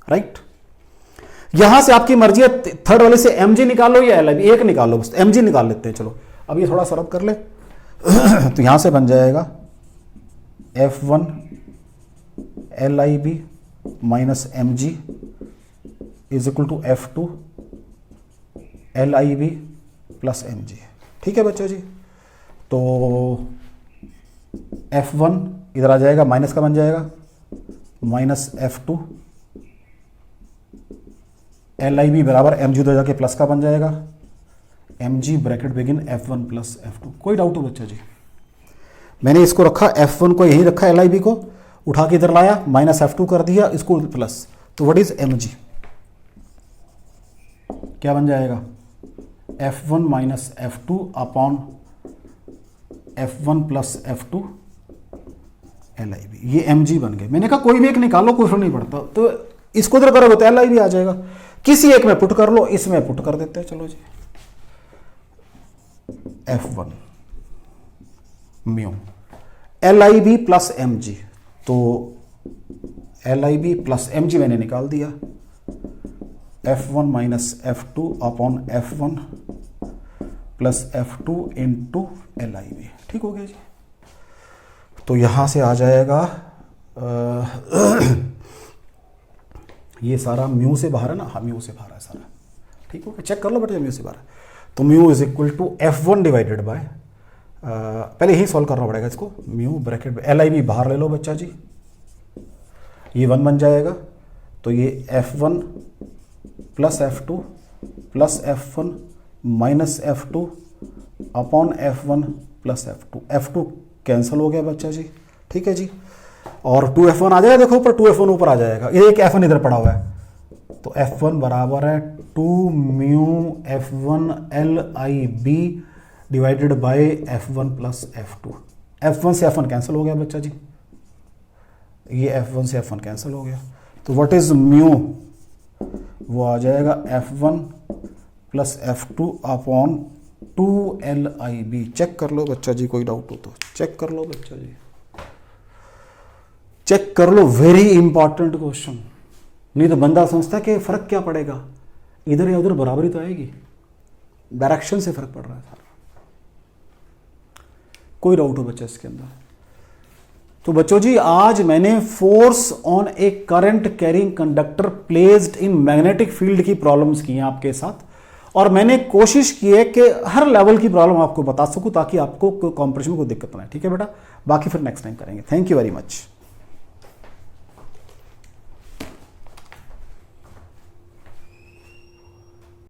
राइट। यहां से आपकी मर्जी है, थर्ड वाले से mg निकालो या LIV, एक निकालो, बस mg निकाल लेते हैं। चलो अब ये थोड़ा सरल कर ले तो यहां से बन जाएगा F1 LIV minus mg is equal to F2 LIV plus mg। ठीक है बच्चों जी, तो F1 इधर आ जाएगा, माइनस का बन जाएगा, माइनस F2 LIV बराबर mg उधर जाके प्लस का बन जाएगा, mg bracket begin F1 plus F2। कोई डाउट हो बच्चा जी, मैंने इसको रखा, F1 को यही रखा, LIV को उठा के इधर लाया, माइनस F2 कर दिया, इसको प्लस, तो व्हाट इज mg, क्या बन जाएगा, F1 minus F2 upon F1 plus F2 LIV, ये mg बन गए। मैंने कहा कोई भी एक निकालो, कुछ नहीं पड़ता, तो इसको इधर करोगे तो LIV आ जाएगा, किसी एक में पुट कर लो, इसमें पुट कर देते हैं। चलो जी, F1 mu LIV plus mg, तो LIV प्लस mg मैंने निकाल दिया, F1 minus F2 upon F1 plus F2 into LIV। ठीक हो गया जी, तो यहां से आ जाएगा ये सारा म्यू से बाहर है ना, हाँ म्यू से बाहर है सारा, ठीक हो गया, चेक कर लो बेटा, म्यू से बाहर है, तो mu is equal to F1 divided by, पहले यही सॉल्व करना पड़ेगा इसको, म्यू ब्रैकेट LIV बाहर ले लो बच्चा जी, ये 1 बन जाएगा, तो ये F1 plus F2 plus F1 minus F2 upon F1 plus F2, F2 cancel हो गया बच्चा जी। ठीक है जी, और 2F1 आ जाएगा, देखो ऊपर 2F1 ऊपर आ जाएगा, ये एक F1 इधर पड़ा हुआ है, तो F1 बराबर है 2 mu F1 LIV divided by F1 plus F2। F1 से F1 कैंसिल हो गया बच्चा जी, ये F1 से F1 कैंसिल हो गया, तो व्हाट इज म्यू, वो आ जाएगा F1 plus F2 upon 2LIB। Check कर लो बच्चा जी, कोई डाउट हो तो चेक कर लो बच्चा जी, चेक कर लो, वेरी इंपॉर्टेंट क्वेश्चन। नहीं तो बंदा समझता है कि फर्क क्या पड़ेगा, इधर या उधर बराबरी तो आएगी, डायरेक्शन से फर्क पड़ रहा है सारा। कोई डाउट हो बच्चा इसके अंदर? तो बच्चों जी आज मैंने force on A current carrying conductor placed in magnetic field की प्रॉब्लम्स की हैं आपके साथ, और मैंने कोशिश की है कि हर लेवल की प्रॉब्लम आपको बता सकूं ताकि आपको कॉम्प्रेशन में कोई दिक्कत ना आए। ठीक है बेटा, बाकी फिर नेक्स्ट टाइम करेंगे। Thank you very much.